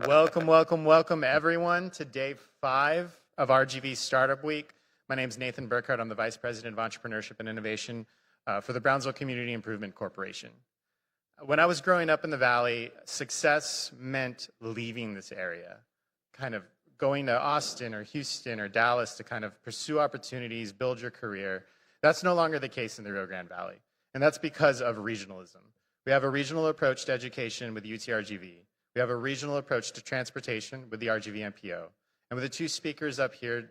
Welcome, welcome, welcome everyone to day 5 of RGV Startup Week. My name is Nathan Burkhardt. I'm the Vice President of Entrepreneurship and Innovation for the Brownsville Community Improvement Corporation. When I was growing up in the Valley, success meant leaving this area, kind of going to Austin or Houston or Dallas to kind of pursue opportunities, build your career. That's no longer the case in the Rio Grande Valley, and that's because of regionalism. We have a regional approach to education with UT-RGV. We have a regional approach to transportation with the RGV MPO. And with the two speakers up here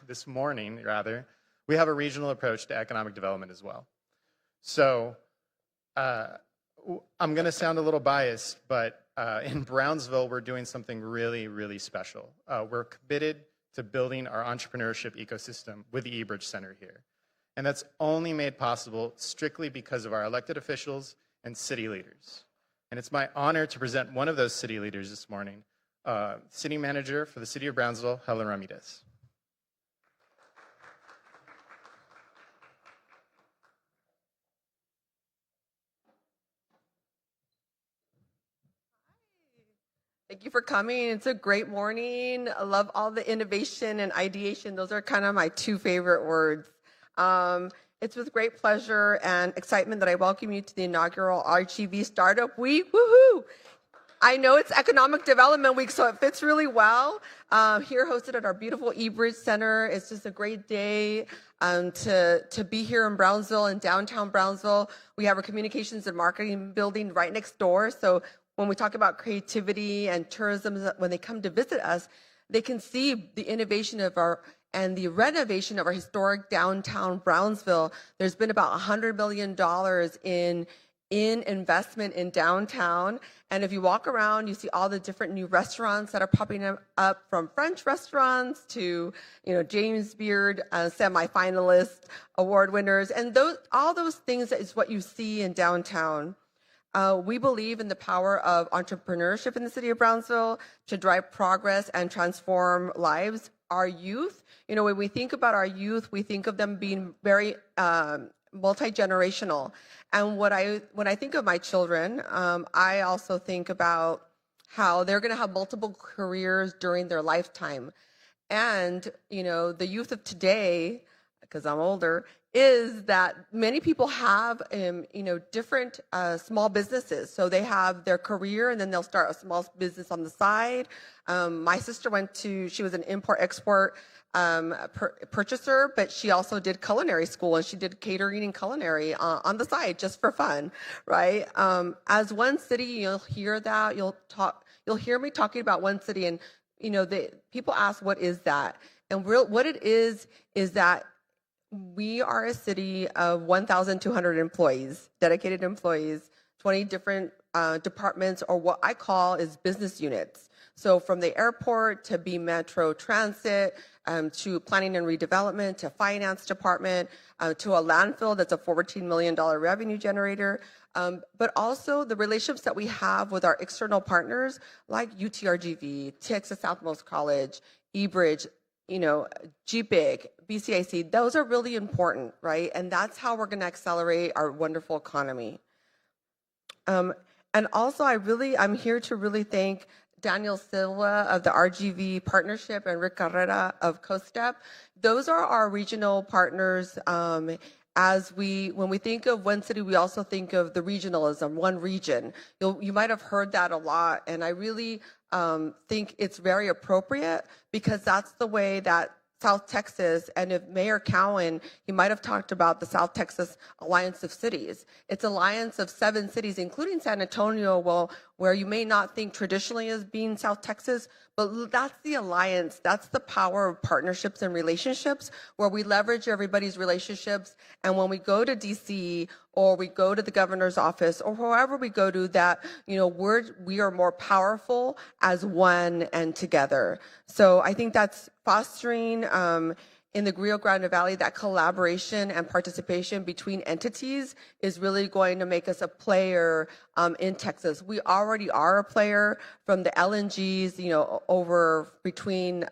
this morning, we have a regional approach to economic development as well. So I'm going to sound a little biased, but in Brownsville, we're doing something really, really special. We're committed to building our entrepreneurship ecosystem with the eBridge Center here. And that's only made possible strictly because of our elected officials and city leaders. And it's my honor to present one of those city leaders this morning, City Manager for the City of Brownsville, Helen Ramirez. Thank you for coming. It's a great morning. I love all the innovation and ideation. Those are kind of my two favorite words. It's with great pleasure and excitement that I welcome you to the inaugural RGV Startup Week. Woohoo! I know it's Economic Development Week, so it fits really well. Here hosted at our beautiful eBridge Center. It's just a great day to be here in Brownsville, in downtown Brownsville. We have our communications and marketing building right next door. So when we talk about creativity and tourism, when they come to visit us, they can see the innovation of and the renovation of our historic downtown Brownsville. There's been about $100 million in investment in downtown. And if you walk around, you see all the different new restaurants that are popping up, from French restaurants to, James Beard semi-finalist award winners. And all those things is what you see in downtown. We believe in the power of entrepreneurship in the city of Brownsville to drive progress and transform lives. Our youth, when we think about our youth, we think of them being very multi-generational. And when I think of my children, I also think about how they're going to have multiple careers during their lifetime. And, the youth of today, because I'm older, is that many people have, different small businesses. So they have their career and then they'll start a small business on the side. My sister she was an import-export purchaser, but she also did culinary school, and she did catering and culinary on the side just for fun, right? As One City, you'll hear that. You'll hear me talking about One City, and people ask, what is that? And what it is that we are a city of 1,200 employees, dedicated employees, 20 different departments, or what I call is business units. So from the airport to B Metro Transit, to planning and redevelopment, to finance department, to a landfill that's a $14 million revenue generator, but also the relationships that we have with our external partners like UTRGV, Texas Southmost College, eBridge, GPIC, BCIC. Those are really important, right? And that's how we're going to accelerate our wonderful economy. And also, I'm here to really thank Daniel Silva of the RGV Partnership and Rick Carrera of CoStep. Those are our regional partners. When we think of One City, we also think of the regionalism, one region. You might have heard that a lot, and I really think it's very appropriate, because that's the way that South Texas, and if Mayor Cowan, he might have talked about the South Texas Alliance of Cities. It's an alliance of 7 cities, including San Antonio, where you may not think traditionally as being South Texas, but that's the alliance. That's the power of partnerships and relationships, where we leverage everybody's relationships. And when we go to DC, or we go to the governor's office, or wherever we go to, that we are more powerful as one and together. So I think that's fostering in the Rio Grande Valley, that collaboration and participation between entities is really going to make us a player in Texas. We already are a player, from the LNGs, over between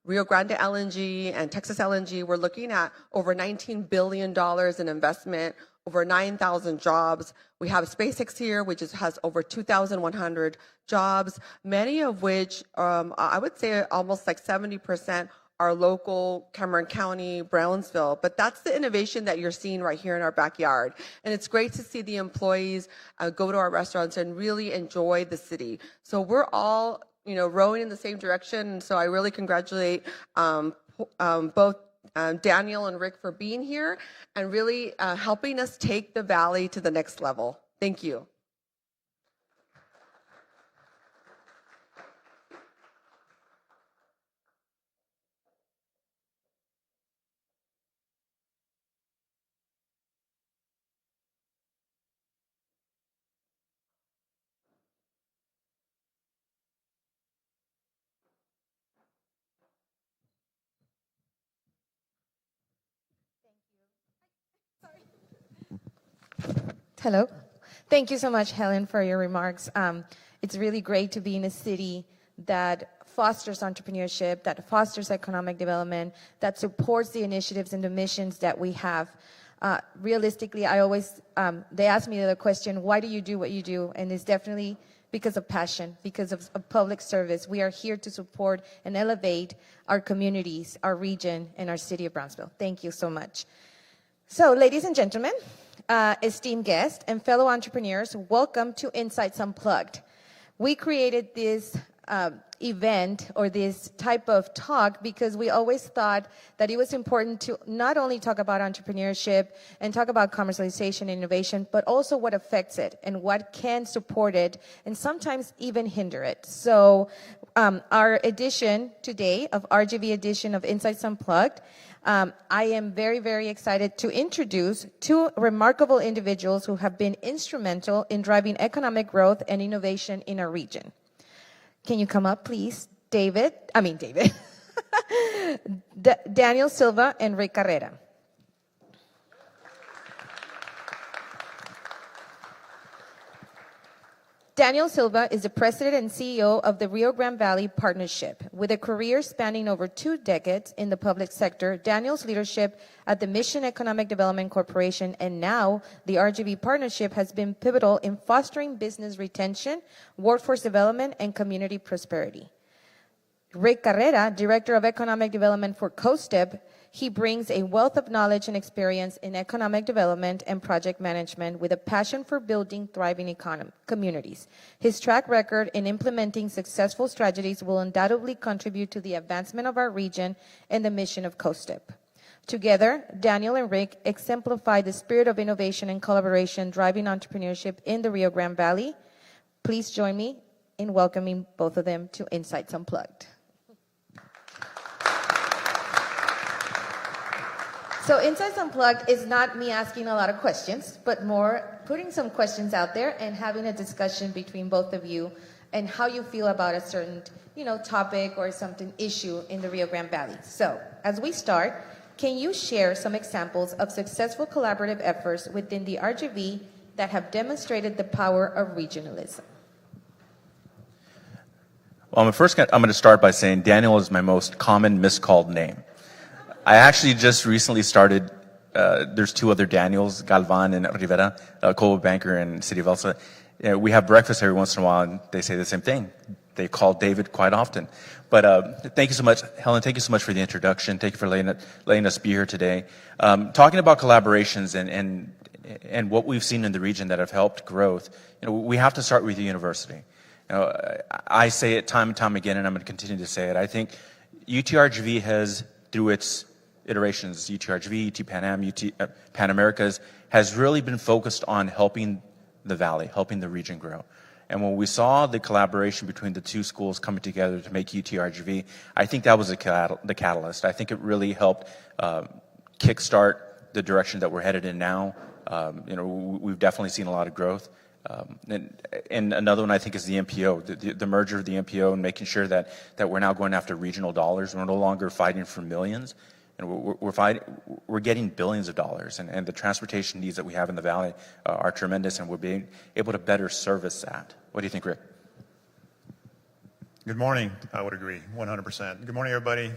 Rio Grande LNG and Texas LNG. We're looking at over $19 billion in investment, over 9,000 jobs. We have SpaceX here, which has over 2,100 jobs, many of which, I would say almost like 70% are local, Cameron County, Brownsville. But that's the innovation that you're seeing right here in our backyard. And it's great to see the employees go to our restaurants and really enjoy the city. So we're all, rowing in the same direction. And so I really congratulate both Daniel and Rick for being here and really helping us take the valley to the next level. Thank you. Hello. Thank you so much, Helen, for your remarks. It's really great to be in a city that fosters entrepreneurship, that fosters economic development, that supports the initiatives and the missions that we have. Realistically, they ask me the question, why do you do what you do? And it's definitely because of passion, because of public service. We are here to support and elevate our communities, our region, and our city of Brownsville. Thank you so much. So, ladies and gentlemen, esteemed guests and fellow entrepreneurs, welcome to Insights Unplugged. We created this event or this type of talk because we always thought that it was important to not only talk about entrepreneurship and talk about commercialization and innovation, but also what affects it and what can support it and sometimes even hinder it. So our edition today of RGV edition of Insights Unplugged, I am very, very excited to introduce two remarkable individuals who have been instrumental in driving economic growth and innovation in our region. Can you come up, please? David. Daniel Silva and Rick Carrera. Daniel Silva is the president and CEO of the Rio Grande Valley Partnership. With a career spanning over 2 decades in the public sector, Daniel's leadership at the Mission Economic Development Corporation and now the RGV Partnership has been pivotal in fostering business retention, workforce development, and community prosperity. Rick Carrera, Director of Economic Development for COSTEP, he brings a wealth of knowledge and experience in economic development and project management with a passion for building thriving communities. His track record in implementing successful strategies will undoubtedly contribute to the advancement of our region and the mission of COSTEP. Together, Daniel and Rick exemplify the spirit of innovation and collaboration driving entrepreneurship in the Rio Grande Valley. Please join me in welcoming both of them to Insights Unplugged. So Insights Unplugged is not me asking a lot of questions, but more putting some questions out there and having a discussion between both of you and how you feel about a certain, topic or something issue in the Rio Grande Valley. So as we start, can you share some examples of successful collaborative efforts within the RGV that have demonstrated the power of regionalism? Well, I'm going to start by saying Daniel is my most common miscalled name. I actually just recently started, there's 2 other Daniels, Galvan and Rivera, a Coldwell Banker and City of Elsa. We have breakfast every once in a while, and they say the same thing. They call David quite often. But thank you so much, Helen. Thank you so much for the introduction. Thank you for letting us be here today. Talking about collaborations and what we've seen in the region that have helped growth, we have to start with the university. I say it time and time again, and I'm going to continue to say it. I think UTRGV has, through its iterations, UTRGV, UT Pan Am, Pan Americas, has really been focused on helping the valley, helping the region grow. And when we saw the collaboration between the 2 schools coming together to make UTRGV, I think that was the catalyst. I think it really helped kickstart the direction that we're headed in now. We've definitely seen a lot of growth. And another one I think is the MPO, the merger of the MPO and making sure that we're now going after regional dollars. We're no longer fighting for millions, and we're getting billions of dollars. And the transportation needs that we have in the valley are tremendous, and we're being able to better service that. What do you think, Rick? Good morning. I would agree, 100%. Good morning, everybody.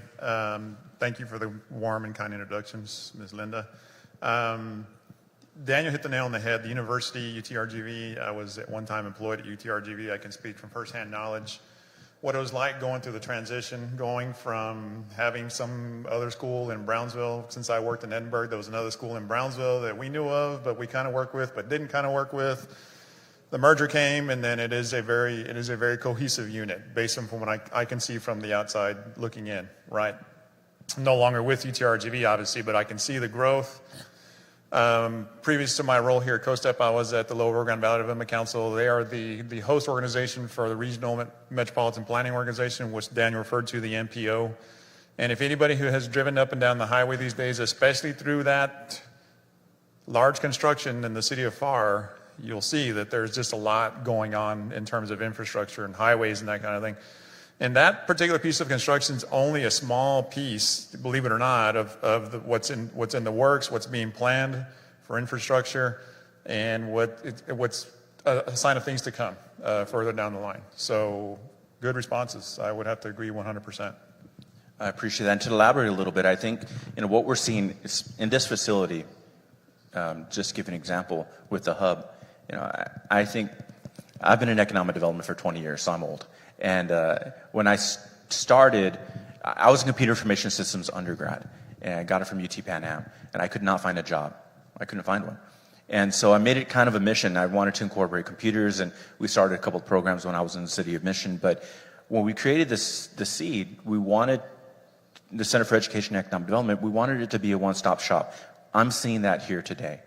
Thank you for the warm and kind introductions, Ms. Linda. Daniel hit the nail on the head. The university, UTRGV, I was at one time employed at UTRGV. I can speak from firsthand knowledge what it was like going through the transition, going from having some other school in Brownsville. Since I worked in Edinburgh, there was another school in Brownsville that we knew of, but we kind of worked with, but didn't kind of work with. The merger came, and then it is a very cohesive unit, based on what I can see from the outside looking in, right? I'm no longer with UTRGV, obviously, but I can see the growth. Previous to my role here at COSTEP, I was at the Lower Rio Grande Valley Development Council. They are the host organization for the Regional Metropolitan Planning Organization, which Daniel referred to, the MPO. And if anybody who has driven up and down the highway these days, especially through that large construction in the city of FAR, you'll see that there's just a lot going on in terms of infrastructure and highways and that kind of thing. And that particular piece of construction is only a small piece, believe it or not, of what's in the works, what's being planned for infrastructure, and what's a sign of things to come further down the line. So good responses. I would have to agree 100%. I appreciate that. And to elaborate a little bit, I think what we're seeing is in this facility, just to give an example with the hub, I think I've been in economic development for 20 years, so I'm old. And when I started, I was in computer information systems undergrad, and I got it from UT Pan Am, and I could not find a job. I couldn't find one. And so I made it kind of a mission. I wanted to incorporate computers, and we started a couple of programs when I was in the city of Mission. But when we created the seed, we wanted the Center for Education and Economic Development, we wanted it to be a one-stop shop. I'm seeing that here today.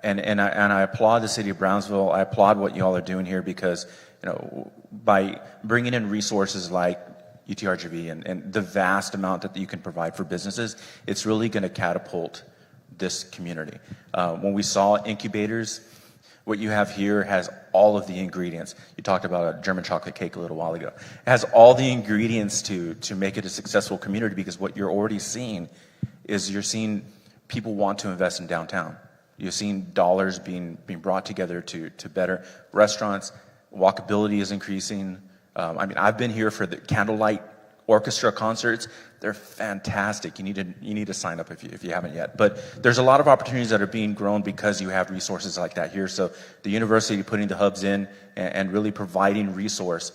And I applaud the city of Brownsville. I applaud what you all are doing here because, by bringing in resources like UTRGV and the vast amount that you can provide for businesses, it's really going to catapult this community. When we saw incubators, what you have here has all of the ingredients. You talked about a German chocolate cake a little while ago. It has all the ingredients to make it a successful community, because what you're already seeing is you're seeing people want to invest in downtown. You're seeing dollars being brought together to better restaurants. Walkability is increasing. I've been here for the candlelight orchestra concerts. They're fantastic. You need to sign up if you haven't yet. But there's a lot of opportunities that are being grown because you have resources like that here. So the university putting the hubs in and really providing resource.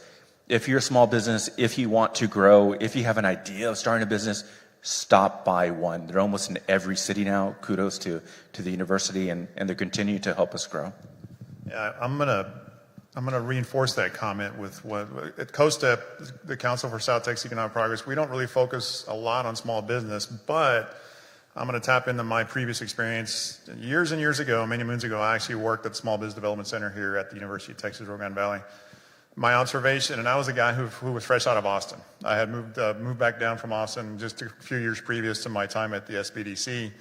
If you're a small business, if you want to grow, if you have an idea of starting a business, stop by one. They're almost in every city now. Kudos to the university, and they're continuing to help us grow. Yeah, I'm gonna reinforce that comment with what at COSTEP, the Council for South Texas Economic Progress. We don't really focus a lot on small business, but I'm going to tap into my previous experience. Years and years ago, many moons ago, I actually worked at the Small Business Development Center here at the University of Texas, Rio Grande Valley. My observation, and I was a guy who was fresh out of Austin. I had moved back down from Austin just a few years previous to my time at the SBDC.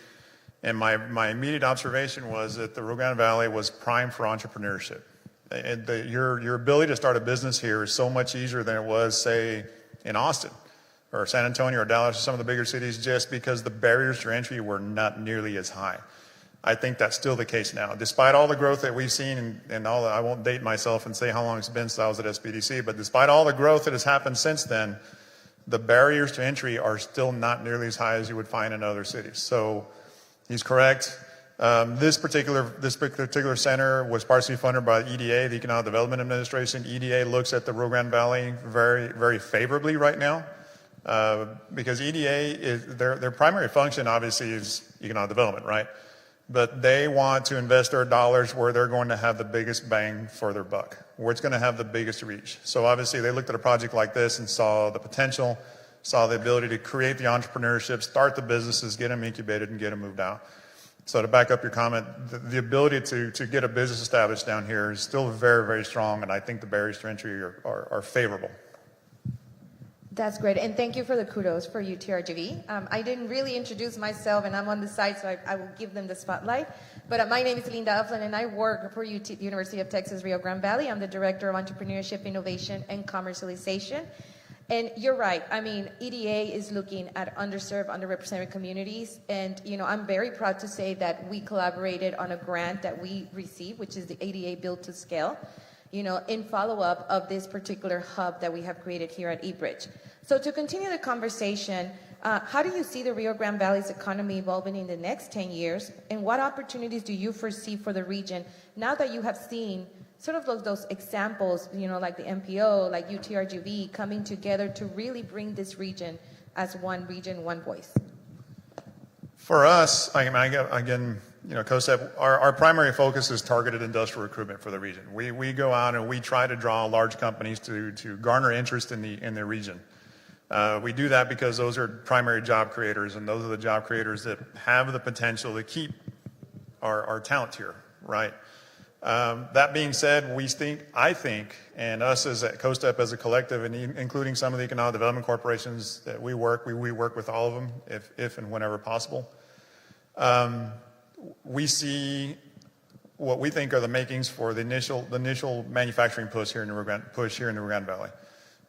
And my immediate observation was that the Rio Grande Valley was prime for entrepreneurship. And your ability to start a business here is so much easier than it was, say, in Austin or San Antonio or Dallas or some of the bigger cities, just because the barriers to entry were not nearly as high. I think that's still the case now. Despite all the growth that we've seen, and all I won't date myself and say how long it's been since I was at SBDC, but despite all the growth that has happened since then, the barriers to entry are still not nearly as high as you would find in other cities. So he's correct. This particular center was partially funded by EDA, the Economic Development Administration. EDA looks at the Rio Grande Valley very, very favorably right now, because EDA is their primary function obviously is economic development, right? But they want to invest their dollars where they're going to have the biggest bang for their buck, where it's going to have the biggest reach. So obviously they looked at a project like this and saw the potential, saw the ability to create the entrepreneurship, start the businesses, get them incubated, and get them moved out. So to back up your comment, the ability to get a business established down here is still very, very strong, and I think the barriers to entry are favorable. That's great, and thank you for the kudos for UTRGV. I didn't really introduce myself, and I'm on the side, so I will give them the spotlight. But my name is Linda Ufflin, and I work for University of Texas Rio Grande Valley. I'm the Director of Entrepreneurship, Innovation, and Commercialization. And you're right. I mean, EDA is looking at underserved, underrepresented communities. And, I'm very proud to say that we collaborated on a grant that we received, which is the ADA Build to Scale, in follow-up of this particular hub that we have created here at eBridge. So to continue the conversation, how do you see the Rio Grande Valley's economy evolving in the next 10 years? And what opportunities do you foresee for the region now that you have seen sort of those examples, like the MPO, like UTRGV, coming together to really bring this region as one region, one voice? For us, again, COSEP, our primary focus is targeted industrial recruitment for the region. We go out and we try to draw large companies to garner interest in the region. We do that because those are primary job creators, and those are the job creators that have the potential to keep our talent here, right? That being said, I think, and us as at COSTEP as a collective, and including some of the economic development corporations that we work with all of them if and whenever possible. We see what we think are the makings for the initial manufacturing push here in the Rio Grande Valley.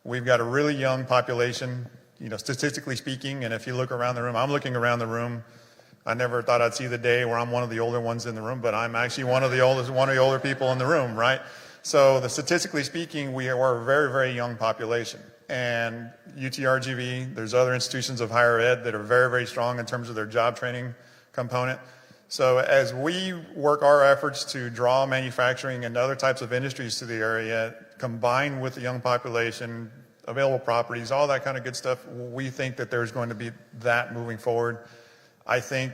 We've got a really young population, statistically speaking, and if you look around the room, I'm looking around the room. I never thought I'd see the day where I'm one of the older ones in the room, but I'm actually one of the older people in the room, right? So statistically speaking, we are a very, very young population. And UTRGV, there's other institutions of higher ed that are very, very strong in terms of their job training component. So as we work our efforts to draw manufacturing and other types of industries to the area, combined with the young population, available properties, all that kind of good stuff, we think that there's going to be that moving forward. I think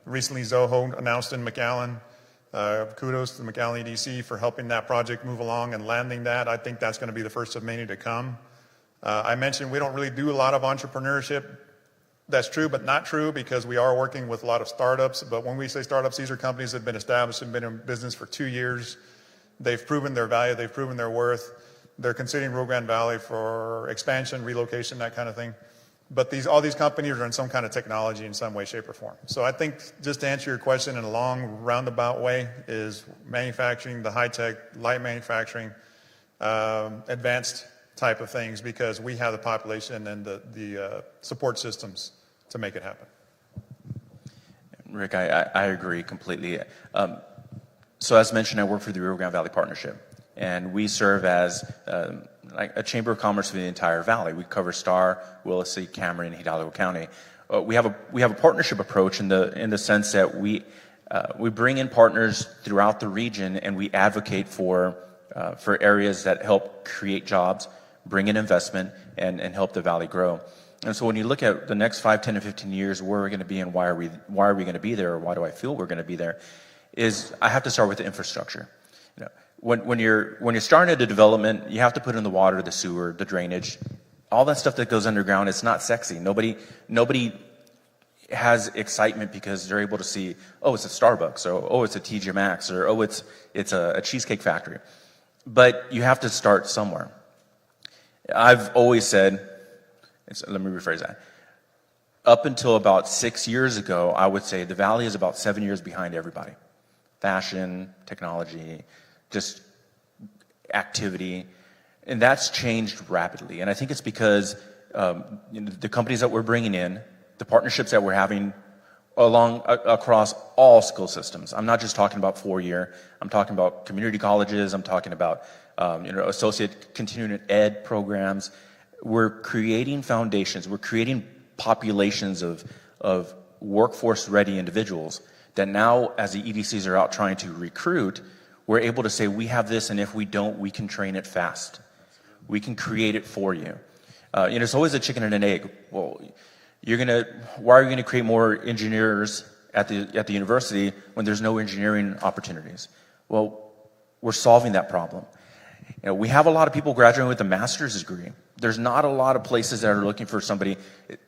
recently Zoho announced in McAllen Kudos to McAllen EDC for helping that project move along and landing that. I think that's going to be the first of many to come. I mentioned we don't really do a lot of entrepreneurship. That's true, but not true, because we are working with a lot of startups. But when we say startups, these are companies that have been established and been in business for 2 years. They've proven their value. They've proven their worth. They're considering Rio Grande Valley for expansion, relocation, that kind of thing. But all these companies are in some kind of technology in some way, shape, or form. So I think, just to answer your question in a long, roundabout way, is manufacturing, the high-tech, light manufacturing, advanced type of things, because we have the population and the support systems to make it happen. Rick, I agree completely. So as mentioned, I work for the Rio Grande Valley Partnership, and we serve as like a chamber of commerce for the entire valley. We cover Star, Willacy, Cameron, and Hidalgo County. We have a partnership approach in the sense that we bring in partners throughout the region, and we advocate for areas that help create jobs, bring in investment, and help the valley grow. And so when you look at the next 5, 10, and 15 years, where we're going to be and why are we going to be there, or why do I feel we're going to be there, is I have to start with the infrastructure. You know, when you're starting a development, you have to put in the water, the sewer, the drainage, all that stuff that goes underground. It's not sexy. Nobody has excitement because they're able to see, oh, it's a Starbucks, or oh, it's a TJ Maxx, or oh, it's a cheesecake factory. But you have to start somewhere. I've always said, let me rephrase that. Up until about 6 years ago, I would say the Valley is about 7 years behind everybody. Fashion, technology, just activity. And that's changed rapidly. And I think it's because the companies that we're bringing in, the partnerships that we're having across all school systems. I'm not just talking about 4-year. I'm talking about community colleges. I'm talking about associate continuing ed programs. We're creating foundations. We're creating populations of workforce-ready individuals that now, as the EDCs are out trying to recruit, we're able to say, we have this, and if we don't, we can train it fast. We can create it for you. It's always a chicken and an egg. Well, why are you gonna create more engineers at the university when there's no engineering opportunities? Well, we're solving that problem. We have a lot of people graduating with a master's degree. There's not a lot of places that are looking for somebody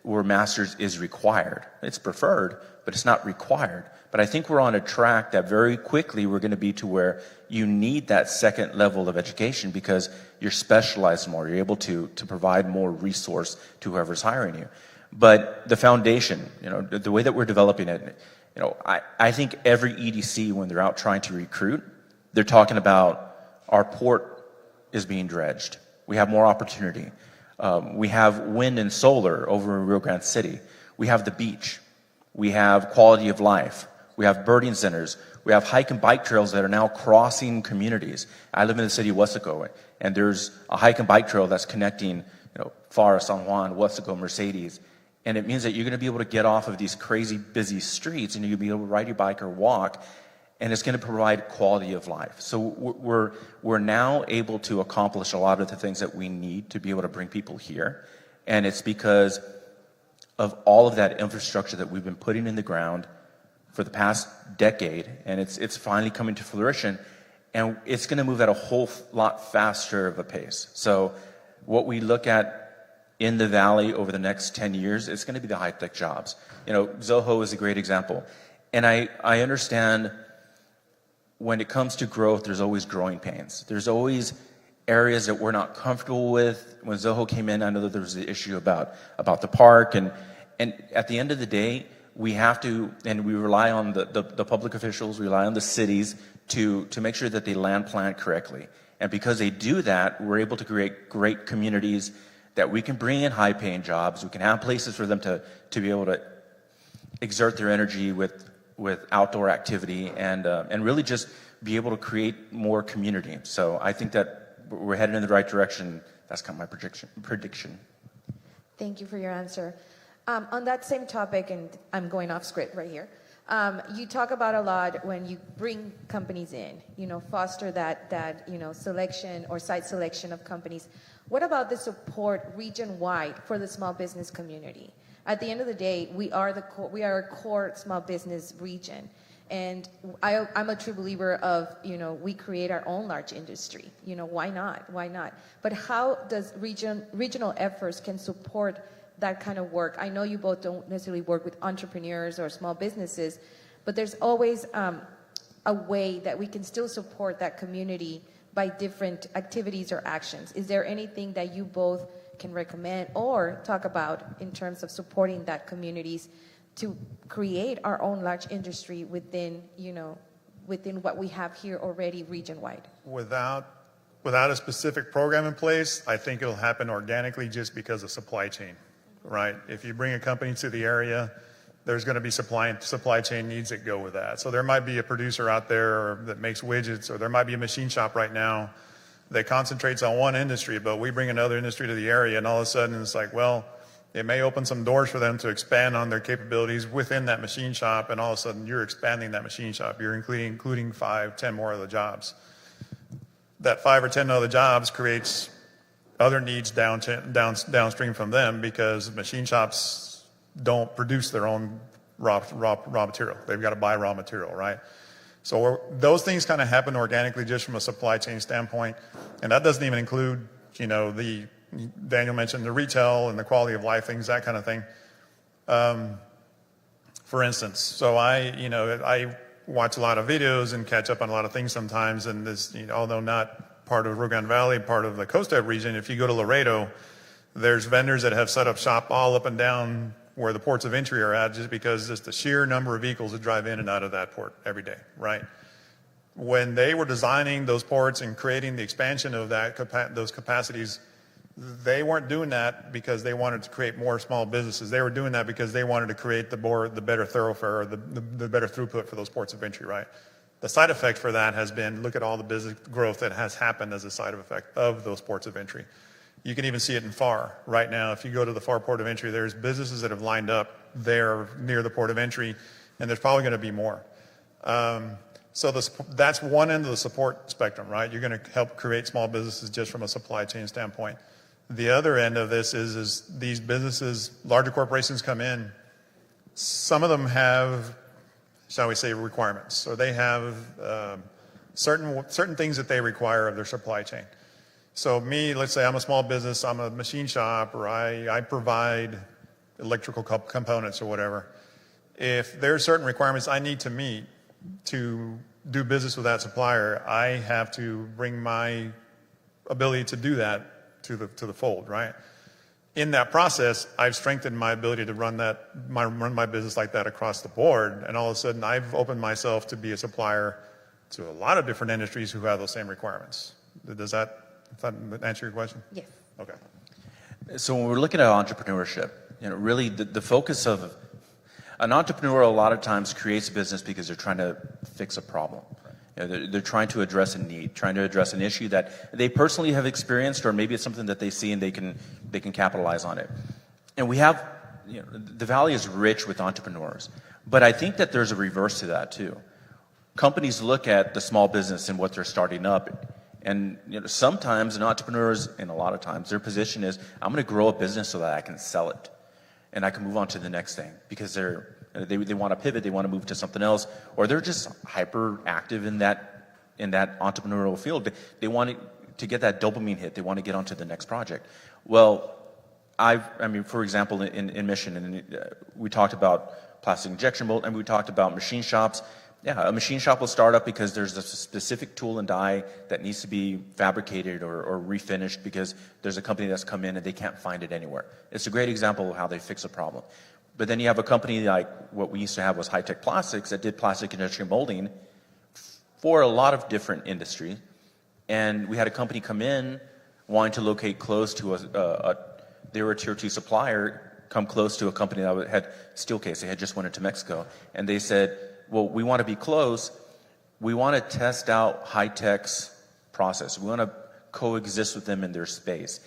where master's is required. It's preferred, but it's not required. But I think we're on a track that very quickly we're going to be to where you need that second level of education because you're specialized more. You're able to provide more resource to whoever's hiring you. But the foundation, the way that we're developing it, I think every EDC, when they're out trying to recruit, they're talking about our port is being dredged. We have more opportunity. We have wind and solar over in Rio Grande City. We have the beach. We have quality of life. We have birding centers. We have hike and bike trails that are now crossing communities. I live in the city of Weslaco, and there's a hike and bike trail that's connecting, Fara, San Juan, Weslaco, Mercedes. And it means that you're going to be able to get off of these crazy busy streets and you'll be able to ride your bike or walk, and it's going to provide quality of life. So we're now able to accomplish a lot of the things that we need to be able to bring people here. And it's because of all of that infrastructure that we've been putting in the ground for the past decade, and it's finally coming to fruition, and it's going to move at a whole lot faster of a pace. So what we look at in the Valley over the next 10 years, it's going to be the high-tech jobs. Zoho is a great example. And I understand when it comes to growth, there's always growing pains. There's always areas that we're not comfortable with. When Zoho came in, I know that there was the issue about the park. And at the end of the day, we have to, and we rely on the public officials, we rely on the cities to make sure that they land plan correctly. And because they do that, we're able to create great communities that we can bring in high-paying jobs. We can have places for them to be able to exert their energy with outdoor activity and really just be able to create more community. So I think that we're headed in the right direction. That's kind of my prediction. Thank you for your answer. On that same topic, and I'm going off script right here, you talk about a lot when you bring companies in, foster that selection or site selection of companies. What about the support region-wide for the small business community? At the end of the day, we are a core small business region. And I'm a true believer of, we create our own large industry. Why not? Why not? But how does regional efforts can support that kind of work? I know you both don't necessarily work with entrepreneurs or small businesses, but there's always a way that we can still support that community by different activities or actions. Is there anything that you both can recommend or talk about in terms of supporting that communities to create our own large industry within, within what we have here already region-wide? Without a specific program in place, I think it'll happen organically just because of supply chain, right? If you bring a company to the area, there's going to be supply chain needs that go with that. So there might be a producer out there that makes widgets, or there might be a machine shop right now that concentrates on one industry, but we bring another industry to the area, and all of a sudden it's like, well, it may open some doors for them to expand on their capabilities within that machine shop, and all of a sudden you're expanding that machine shop. You're including 5, 10 more other jobs. That 5 or 10 other jobs creates other needs downstream from them, because machine shops don't produce their own raw material. They've got to buy raw material, right? So those things kind of happen organically just from a supply chain standpoint, and that doesn't even include, Daniel mentioned the retail and the quality of life things, that kind of thing. For instance, so I watch a lot of videos and catch up on a lot of things sometimes, and this, although not part of Rio Grande Valley, part of the Costa region, if you go to Laredo, there's vendors that have set up shop all up and down where the ports of entry are at, just because just the sheer number of vehicles that drive in and out of that port every day, right? When they were designing those ports and creating the expansion of those capacities, they weren't doing that because they wanted to create more small businesses. They were doing that because they wanted to create the better thoroughfare, or the better throughput for those ports of entry, right? The side effect for that has been, look at all the business growth that has happened as a side effect of those ports of entry. You can even see it in FAR right now. If you go to the FAR port of entry, there's businesses that have lined up there near the port of entry, and there's probably going to be more. So that's one end of the support spectrum, right? You're going to help create small businesses just from a supply chain standpoint. The other end of this is these businesses, larger corporations come in. Some of them have, shall we say, requirements. So they have certain things that they require of their supply chain. So me, let's say I'm a small business, I'm a machine shop, or I provide electrical components or whatever. If there's certain requirements I need to meet to do business with that supplier, I have to bring my ability to do that to the fold, right? In that process, I've strengthened my ability to run my business like that across the board, and all of a sudden I've opened myself to be a supplier to a lot of different industries who have those same requirements. Does that answer your question? Yes. Okay. So when we're looking at entrepreneurship, really the focus of an entrepreneur a lot of times creates a business because they're trying to fix a problem. They're trying to address a need, trying to address an issue that they personally have experienced, or maybe it's something that they see and they can capitalize on it. And we have, the Valley is rich with entrepreneurs, but I think that there's a reverse to that too. Companies look at the small business and what they're starting up, and sometimes an entrepreneur's, and a lot of times, their position is, I'm going to grow a business so that I can sell it and I can move on to the next thing, because they want to pivot, they want to move to something else, or they're just hyper active in that entrepreneurial field. They want to get that dopamine hit. They want to get onto the next project. Well, for example, in Mission, and we talked about plastic injection mold, and we talked about machine shops. Yeah, a machine shop will start up because there's a specific tool and die that needs to be fabricated or refinished because there's a company that's come in and they can't find it anywhere. It's a great example of how they fix a problem. But then you have a company like what we used to have was High Tech Plastics that did plastic injection molding for a lot of different industries. And we had a company come in wanting to locate close to they were a tier 2 supplier, come close to a company that had Steelcase. They had just went into Mexico. And they said, well, we want to be close. We want to test out High Tech's process. We want to coexist with them in their space.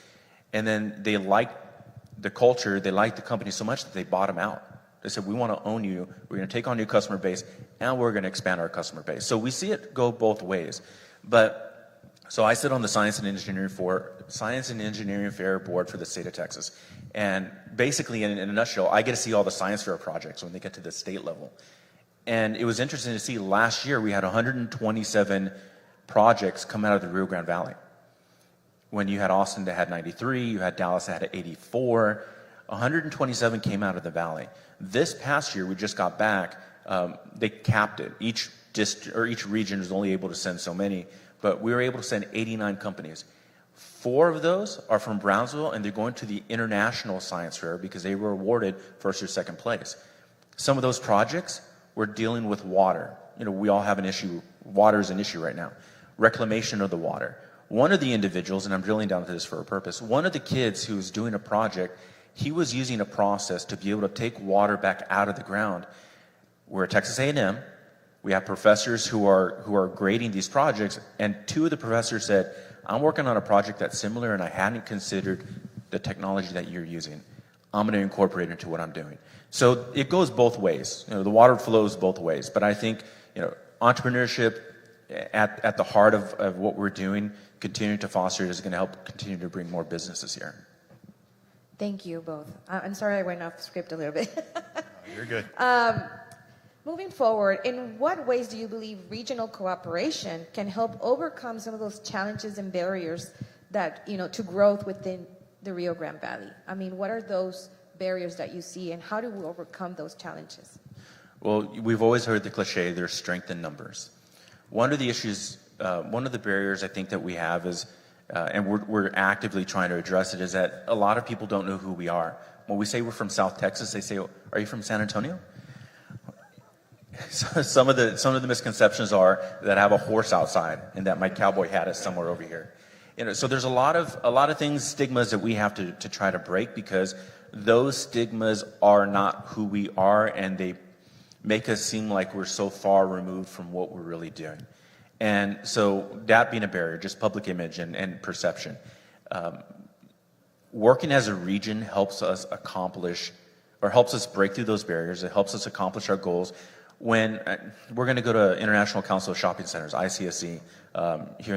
And then they liked the culture, they liked the company so much that they bought them out. They said, we want to own you, we're going to take on your customer base, and we're going to expand our customer base. So we see it go both ways. So I sit on the Science and Engineering Fair Board for the state of Texas. And basically, in a nutshell, I get to see all the science fair projects when they get to the state level. And it was interesting to see last year we had 127 projects come out of the Rio Grande Valley. When you had Austin that had 93, you had Dallas that had 84, 127 came out of the valley. This past year, we just got back, they capped it. Each region was only able to send so many, but we were able to send 89 companies. 4 of those are from Brownsville, and they're going to the International Science Fair because they were awarded first or second place. Some of those projects were dealing with water. You know, we all have an issue. Water is an issue right now. Reclamation of the water. One of the individuals, and I'm drilling down to this for a purpose, one of the kids who was doing a project, he was using a process to be able to take water back out of the ground. We're at Texas A&M. We have professors who are grading these projects, and 2 of the professors said, I'm working on a project that's similar and I hadn't considered the technology that you're using. I'm going to incorporate it into what I'm doing. So it goes both ways. You know, the water flows both ways. But I think, you know, entrepreneurship at the heart of what we're doing, continuing to foster it, is going to help continue to bring more businesses here. Thank you both. I'm sorry I went off script a little bit. You're good. Moving forward, in what ways do you believe regional cooperation can help overcome some of those challenges and barriers that, you know, to growth within the Rio Grande Valley? I mean, what are those barriers that you see, and how do we overcome those challenges? Well, we've always heard the cliche, there's strength in numbers. One of the issues, one of the barriers I think that we have is, and we're actively trying to address it, is that a lot of people don't know who we are. When we say we're from South Texas, they say, are you from San Antonio? So some of the misconceptions are that I have a horse outside and that my cowboy hat is somewhere over here. You know, so there's a lot of things, stigmas that we have to try to break, because those stigmas are not who we are, and they make us seem like we're so far removed from what we're really doing. And so that being a barrier, just public image and perception. Working as a region helps us accomplish, or helps us break through those barriers. It helps us accomplish our goals. When we're going to go to International Council of Shopping Centers, ICSC, here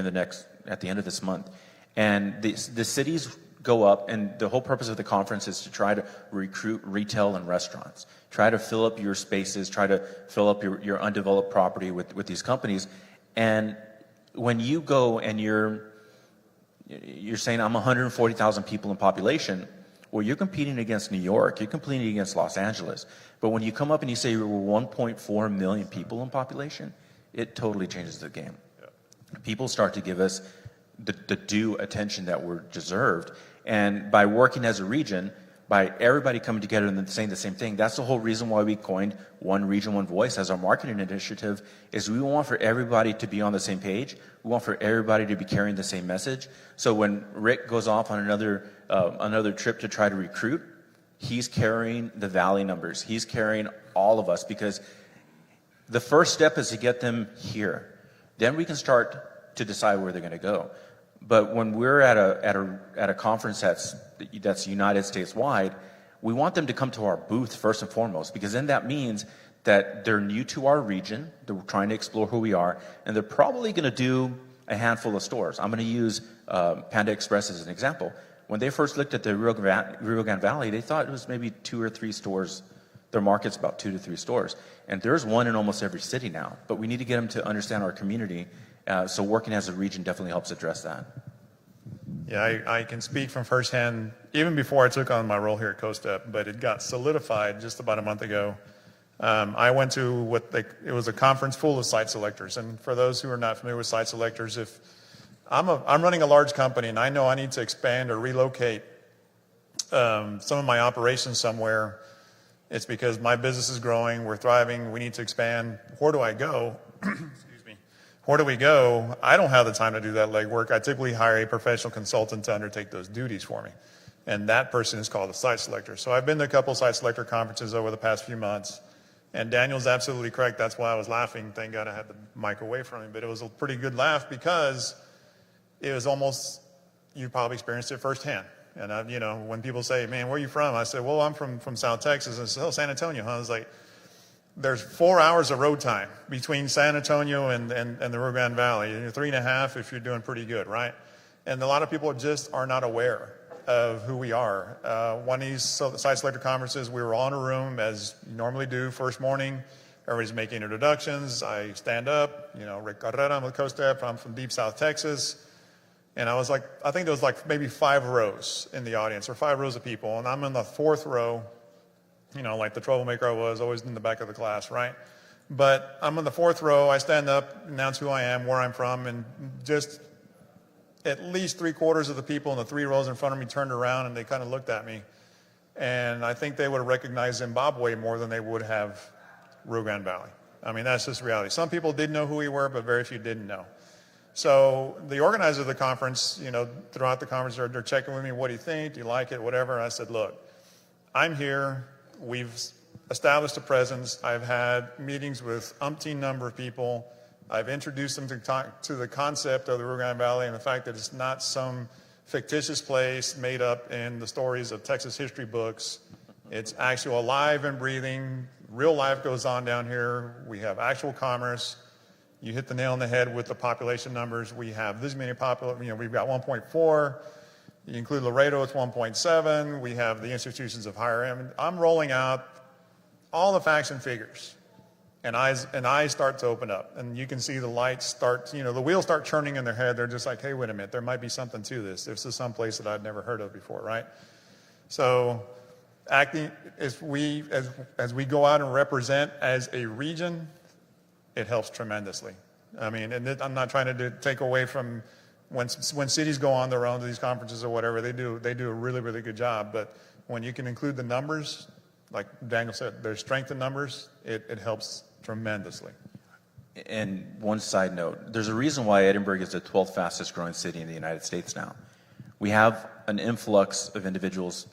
at the end of this month, and the cities go up, and the whole purpose of the conference is to try to recruit retail and restaurants, try to fill up your spaces, try to fill up your undeveloped property with these companies. And when you go and you're saying I'm 140,000 people in population, well, you're competing against New York, you're competing against Los Angeles. But when you come up and you say we're 1.4 million people in population, it totally changes the game. Yeah. People start to give us the due attention that we're deserved. And by working as a region, by everybody coming together and saying the same thing, that's the whole reason why we coined One Region, One Voice as our marketing initiative, is we want for everybody to be on the same page. We want for everybody to be carrying the same message. So when Rick goes off on another trip to try to recruit, he's carrying the Valley numbers. He's carrying all of us, because the first step is to get them here. Then we can start to decide where they're going to go. But when we're at a conference that's United States wide, we want them to come to our booth first and foremost, because then that means that they're new to our region, they're trying to explore who we are, and they're probably going to do a handful of stores. I'm going to use Panda Express as an example. When they first looked at the Rio Grande Valley, they thought it was maybe 2 or 3 stores. Their market's about 2 to 3 stores. And there's one in almost every city now. But we need to get them to understand our community. So working as a region definitely helps address that. Yeah, I can speak from firsthand, even before I took on my role here at COSTEP, but it got solidified just about a month ago. I went to it was a conference full of site selectors. And for those who are not familiar with site selectors, if I'm running a large company and I know I need to expand or relocate some of my operations somewhere, it's because my business is growing, we're thriving, we need to expand. Where do I go? Excuse me. Where do we go? I don't have the time to do that legwork. I typically hire a professional consultant to undertake those duties for me. And that person is called a site selector. So I've been to a couple site selector conferences over the past few months. And Daniel's absolutely correct. That's why I was laughing. Thank God I had the mic away from him. But it was a pretty good laugh, because it was almost, you probably experienced it firsthand. And when people say, man, where are you from? I said, well, I'm from South Texas. And I said, oh, San Antonio, huh? I was like, there's 4 hours of road time between San Antonio and the Rio Grande Valley. 3.5 if you're doing pretty good, right? And a lot of people just are not aware of who we are. One of these site selector conferences, we were all in a room, as you normally do, first morning, Everybody's making introductions. I stand up, Rick Carrera, I'm with COSTEP. I'm from Deep South Texas. And I think there was like maybe 5 rows in the audience, or 5 rows of people. And I'm in the 4th row, like the troublemaker I was, always in the back of the class, right? But I'm in the 4th row. I stand up, announce who I am, where I'm from, and just at least 3/4 of the people in the 3 rows in front of me turned around and they kind of looked at me. And I think they would have recognized Zimbabwe more than they would have Rio Grande Valley. I mean, that's just reality. Some people did know who we were, but very few didn't know. So the organizer of the conference, throughout the conference, they're checking with me, what do you think? Do you like it? Whatever. I said, look, I'm here. We've established a presence. I've had meetings with umpteen number of people. I've introduced them to the concept of the Rio Grande Valley and the fact that it's not some fictitious place made up in the stories of Texas history books. It's actual alive and breathing. Real life goes on down here. We have actual commerce. You hit the nail on the head with the population numbers. We have this many we've got 1.4. You include Laredo, it's 1.7. We have the institutions of higher ed. I'm rolling out all the facts and figures. And eyes start to open up. And you can see the lights start, the wheels start churning in their head. They're just like, hey, wait a minute, there might be something to this. This is some place that I'd never heard of before, right? So acting as we go out and represent as a region, it helps tremendously. I mean, and I'm not trying to take away from when cities go on their own to these conferences or whatever, they do a really, really good job. But when you can include the numbers, like Daniel said, there's strength in numbers, it helps tremendously. And one side note, there's a reason why Edinburgh is the 12th fastest growing city in the United States now. We have an influx of individuals,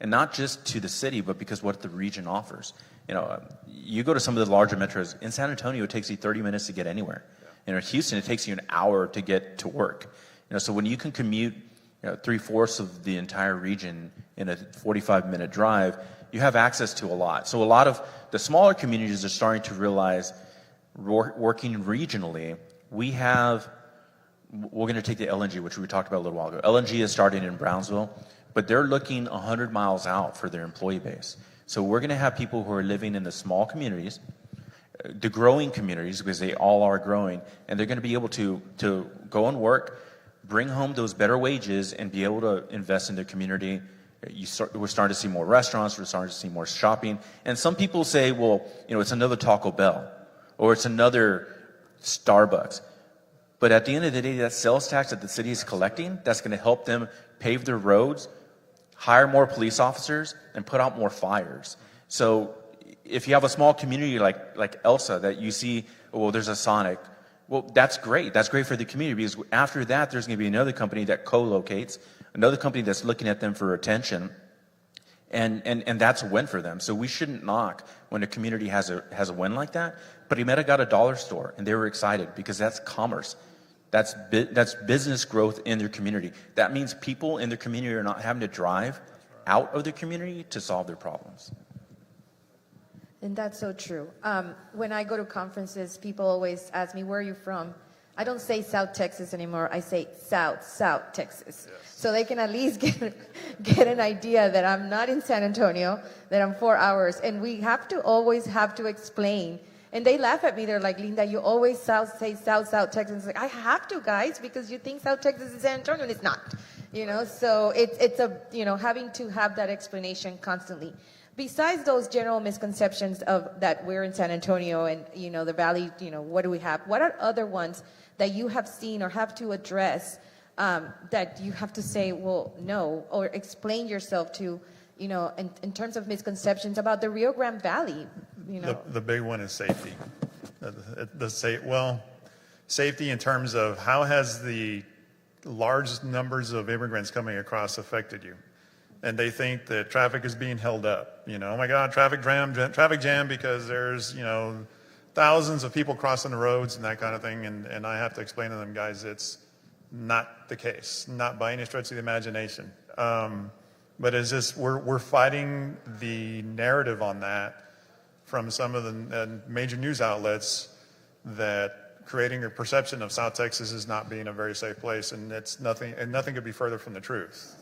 and not just to the city, but because what the region offers. You go to some of the larger metros. In San Antonio, it takes you 30 minutes to get anywhere. In Houston, it takes you an hour to get to work. So when you can commute 3/4 of the entire region in a 45-minute drive, you have access to a lot. So a lot of the smaller communities are starting to realize, working regionally, we're going to take the LNG, which we talked about a little while ago. LNG is starting in Brownsville, but they're looking 100 miles out for their employee base. So we're going to have people who are living in the small communities, the growing communities, because they all are growing, and they're going to be able to go and work, bring home those better wages, and be able to invest in their community. We're starting to see more restaurants, we're starting to see more shopping. And some people say, well, it's another Taco Bell, or it's another Starbucks. But at the end of the day, that sales tax that the city is collecting, that's going to help them pave their roads, hire more police officers, and put out more fires. So if you have a small community like Elsa that you see, well, there's a Sonic, well, that's great. That's great for the community, because after that, there's going to be another company that co-locates, another company that's looking at them for attention, and that's a win for them. So we shouldn't knock when a community has a win like that. Primera got a dollar store, and they were excited because that's commerce. That's business growth in their community. That means people in their community are not having to drive out of their community to solve their problems. And that's so true. When I go to conferences, people always ask me, where are you from? I don't say South Texas anymore. I say South Texas. Yes. So they can at least get an idea that I'm not in San Antonio, that I'm 4 hours. And we always have to explain. And they laugh at me. They're like, Linda, you always say South Texas. It's like, I have to, guys, because you think South Texas is San Antonio, and it's not. So it's having to have that explanation constantly. Besides those general misconceptions of that we're in San Antonio and, the valley, what do we have? What are other ones that you have seen or have to address that you have to say, well, no, or explain yourself to, in terms of misconceptions about the Rio Grande Valley? The big one is safety. Safety in terms of how has the large numbers of immigrants coming across affected you? And they think that traffic is being held up. Oh my God, traffic jam because there's, thousands of people crossing the roads and that kind of thing. And I have to explain to them, guys, it's not the case, not by any stretch of the imagination. But it's just, we're fighting the narrative on that from some of the major news outlets that creating a perception of South Texas as not being a very safe place. And nothing could be further from the truth.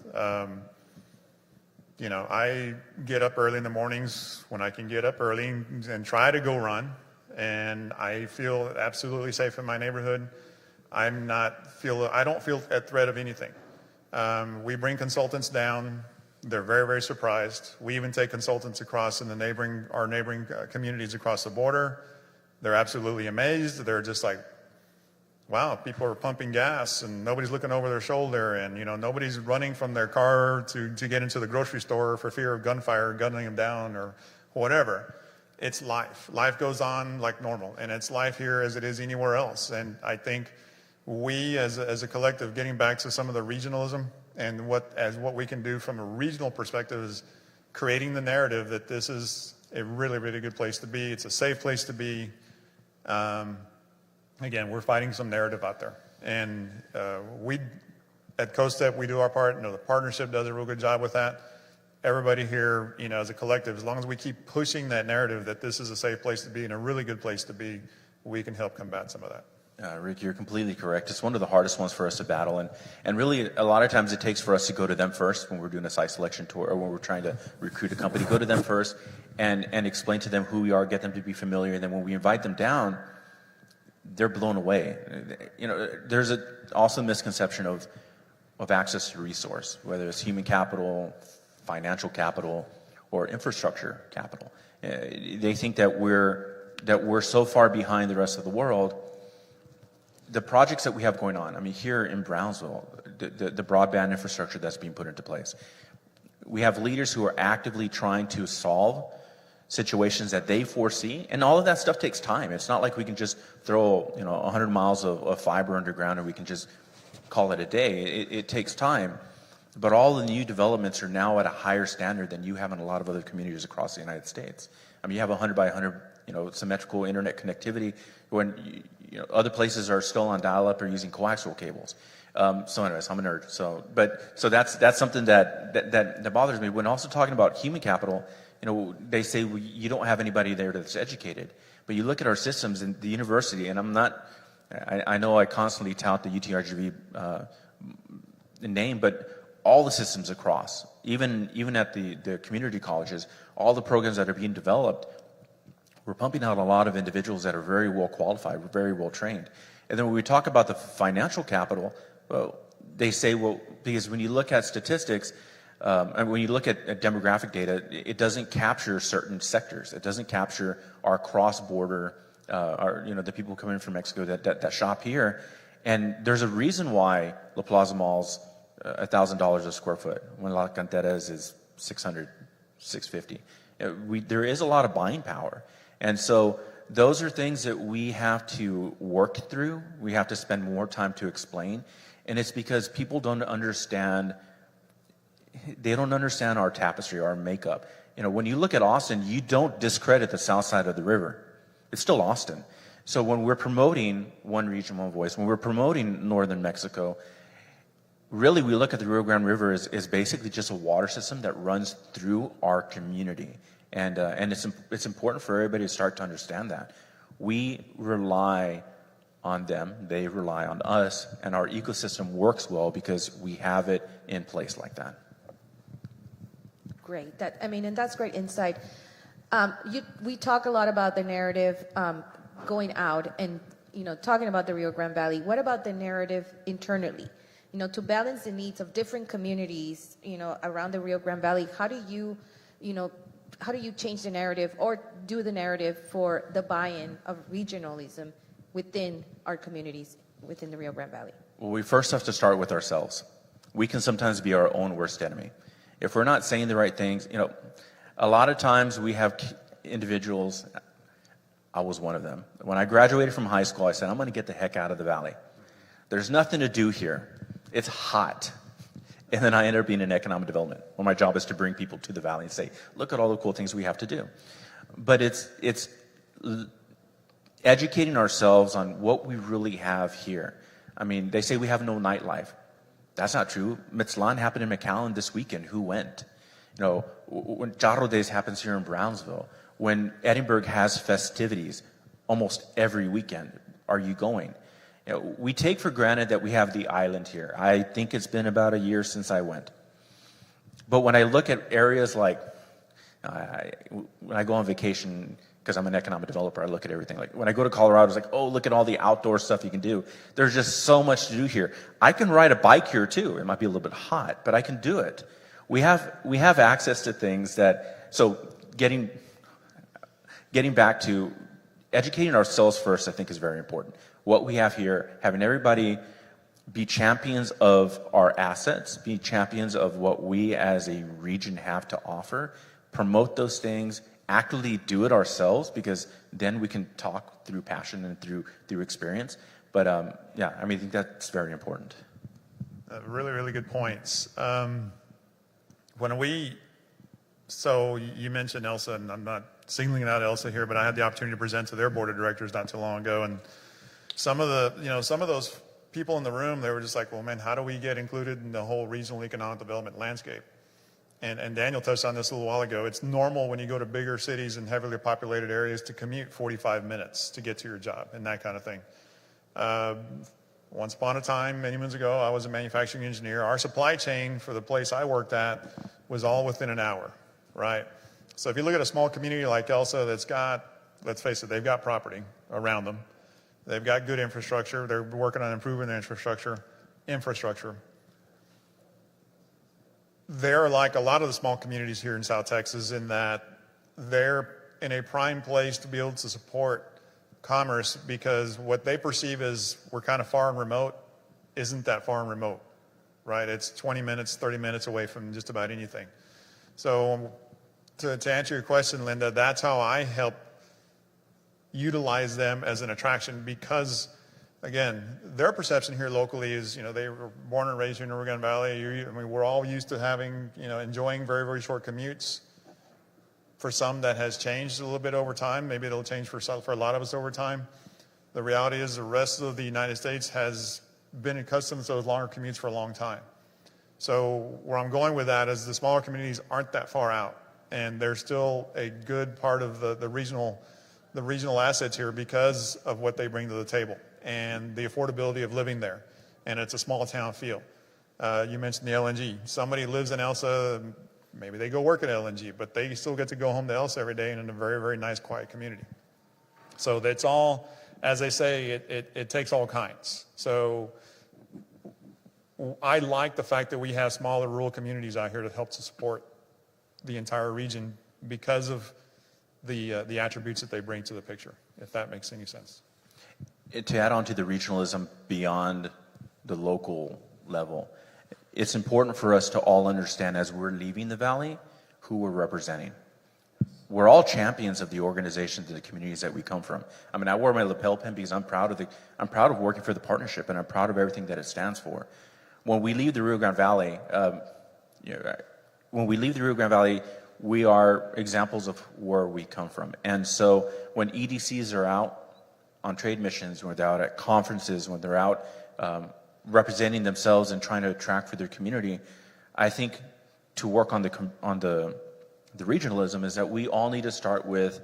I get up early in the mornings when I can get up early and try to go run. and I feel absolutely safe in my neighborhood. I don't feel at threat of anything. We bring consultants down. They're very, very surprised. We even take consultants across in our neighboring communities across the border. They're absolutely amazed. They're just like, wow, people are pumping gas and nobody's looking over their shoulder, and nobody's running from their car to get into the grocery store for fear of gunfire, gunning them down or whatever. It's life. Life goes on like normal, and it's life here as it is anywhere else. And I think we as a collective, getting back to some of the regionalism and what we can do from a regional perspective, is creating the narrative that this is a really, really good place to be. It's a safe place to be. Again, we're fighting some narrative out there. And we, at COSTEP, we do our part. The partnership does a real good job with that. Everybody here, as a collective, as long as we keep pushing that narrative that this is a safe place to be and a really good place to be, we can help combat some of that. Rick, you're completely correct. It's one of the hardest ones for us to battle. And really, a lot of times it takes for us to go to them first when we're doing a site selection tour or when we're trying to recruit a company. Go to them first and explain to them who we are, get them to be familiar. And then when we invite them down, they're blown away. There's an also misconception of access to resource, whether it's human capital, financial capital, or infrastructure capital. They think that we're so far behind the rest of the world. The projects that we have going on, here in Brownsville, the broadband infrastructure that's being put into place, we have leaders who are actively trying to solve situations that they foresee, and all of that stuff takes time. It's not like we can just throw 100 miles of fiber underground and we can just call it a day. It takes time, but all the new developments are now at a higher standard than you have in a lot of other communities across the United States. You have 100 by 100 symmetrical internet connectivity when other places are still on dial-up or using coaxial cables. So anyways, I'm a nerd. So that's something that bothers me. When also talking about human capital, they say you don't have anybody there that's educated. But you look at our systems in the university, and I know I constantly tout the UTRGV name, but all the systems across, even at the community colleges, all the programs that are being developed, we're pumping out a lot of individuals that are very well qualified, very well trained. And then when we talk about the financial capital, they say, because when you look at statistics, and when you look at demographic data, it doesn't capture certain sectors. It doesn't capture our cross-border, the people coming in from Mexico that shop here. And there's a reason why La Plaza Mall's $1,000 a square foot, when La Canteras is $600, $650. There is a lot of buying power. And so those are things that we have to work through. We have to spend more time to explain. And it's because people don't understand. They don't understand our tapestry, our makeup. When you look at Austin, you don't discredit the south side of the river. It's still Austin. So when we're promoting One Region, One Voice, when we're promoting northern Mexico, really we look at the Rio Grande River as basically just a water system that runs through our community. And it's important for everybody to start to understand that. We rely on them, they rely on us, and our ecosystem works well because we have it in place like that. Great. And that's great insight. We talk a lot about the narrative going out and talking about the Rio Grande Valley. What about the narrative internally? To balance the needs of different communities, around the Rio Grande Valley. How do you change the narrative or do the narrative for the buy-in of regionalism within our communities within the Rio Grande Valley? Well, we first have to start with ourselves. We can sometimes be our own worst enemy. If we're not saying the right things, a lot of times we have individuals, I was one of them. When I graduated from high school, I said, I'm going to get the heck out of the valley. There's nothing to do here. It's hot. And then I ended up being in economic development, where my job is to bring people to the valley and say, look at all the cool things we have to do. But it's educating ourselves on what we really have here. They say we have no nightlife. That's not true. Mitzlan happened in McAllen this weekend. Who went? When Jarro Days happens here in Brownsville, when Edinburgh has festivities almost every weekend, are you going? We take for granted that we have the island here. I think it's been about a year since I went. But when I look at areas like, when I go on vacation, because I'm an economic developer. I look at everything. Like when I go to Colorado, it's like, oh, look at all the outdoor stuff you can do. There's just so much to do here. I can ride a bike here too. It might be a little bit hot, but I can do it. We have access to things that, so getting back to educating ourselves first, I think is very important. What we have here, having everybody be champions of our assets, be champions of what we as a region have to offer, promote those things, actively do it ourselves, because then we can talk through passion and through experience. But yeah, I mean, I think that's very important. Really, really good points. So you mentioned ELSA, and I'm not singling out ELSA here, but I had the opportunity to present to their board of directors not too long ago, and some of those people in the room, they were just like, well, man, how do we get included in the whole regional economic development landscape? And Daniel touched on this a little while ago. It's normal when you go to bigger cities and heavily populated areas to commute 45 minutes to get to your job and that kind of thing. Once upon a time, many moons ago, I was a manufacturing engineer. Our supply chain for the place I worked at was all within an hour, right? So if you look at a small community like ELSA that's got, let's face it, they've got property around them. They've got good infrastructure. They're working on improving their infrastructure. They're like a lot of the small communities here in South Texas in that they're in a prime place to be able to support commerce, because what they perceive as we're kind of far and remote isn't that far and remote, right? It's 20 minutes, 30 minutes away from just about anything. So to answer your question, Linda, that's how I help utilize them as an attraction, because again, their perception here locally is, they were born and raised here in the Rio Grande Valley. I mean, we're all used to having, enjoying very, very short commutes. For some, that has changed a little bit over time. Maybe it'll change for a lot of us over time. The reality is the rest of the United States has been accustomed to those longer commutes for a long time. So where I'm going with that is the smaller communities aren't that far out, and they're still a good part of the regional assets here because of what they bring to the table and the affordability of living there. And it's a small town feel. You mentioned the LNG. Somebody lives in Elsa, maybe they go work at LNG, but they still get to go home to Elsa every day and in a very, very nice, quiet community. So that's all, as they say, it takes all kinds. So I like the fact that we have smaller rural communities out here that help to support the entire region because of the attributes that they bring to the picture, if that makes any sense. To add on to the regionalism beyond the local level, it's important for us to all understand as we're leaving the valley who we're representing. We're all champions of the organizations and the communities that we come from. I mean, I wore my lapel pin because I'm proud of working for the partnership, and I'm proud of everything that it stands for. When we leave the Rio Grande Valley, we are examples of where we come from. And so when EDCs are out on trade missions, when they're out at conferences, when they're out representing themselves and trying to attract for their community, I think to work on the regionalism is that we all need to start with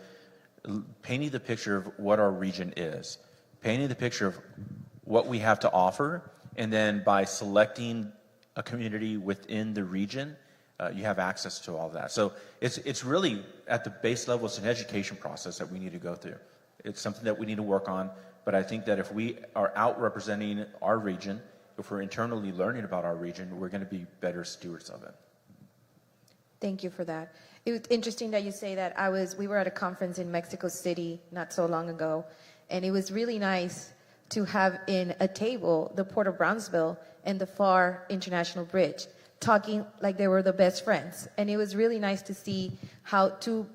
painting the picture of what our region is, painting the picture of what we have to offer, and then by selecting a community within the region, you have access to all of that. So it's really at the base level, it's an education process that we need to go through. It's something that we need to work on, but I think that if we are out representing our region, if we're internally learning about our region, we're going to be better stewards of it. Thank you for that. It was interesting that you say that. We were at a conference in Mexico City not so long ago, and it was really nice to have in a table the Port of Brownsville and the FAR International Bridge talking like they were the best friends. And it was really nice to see how two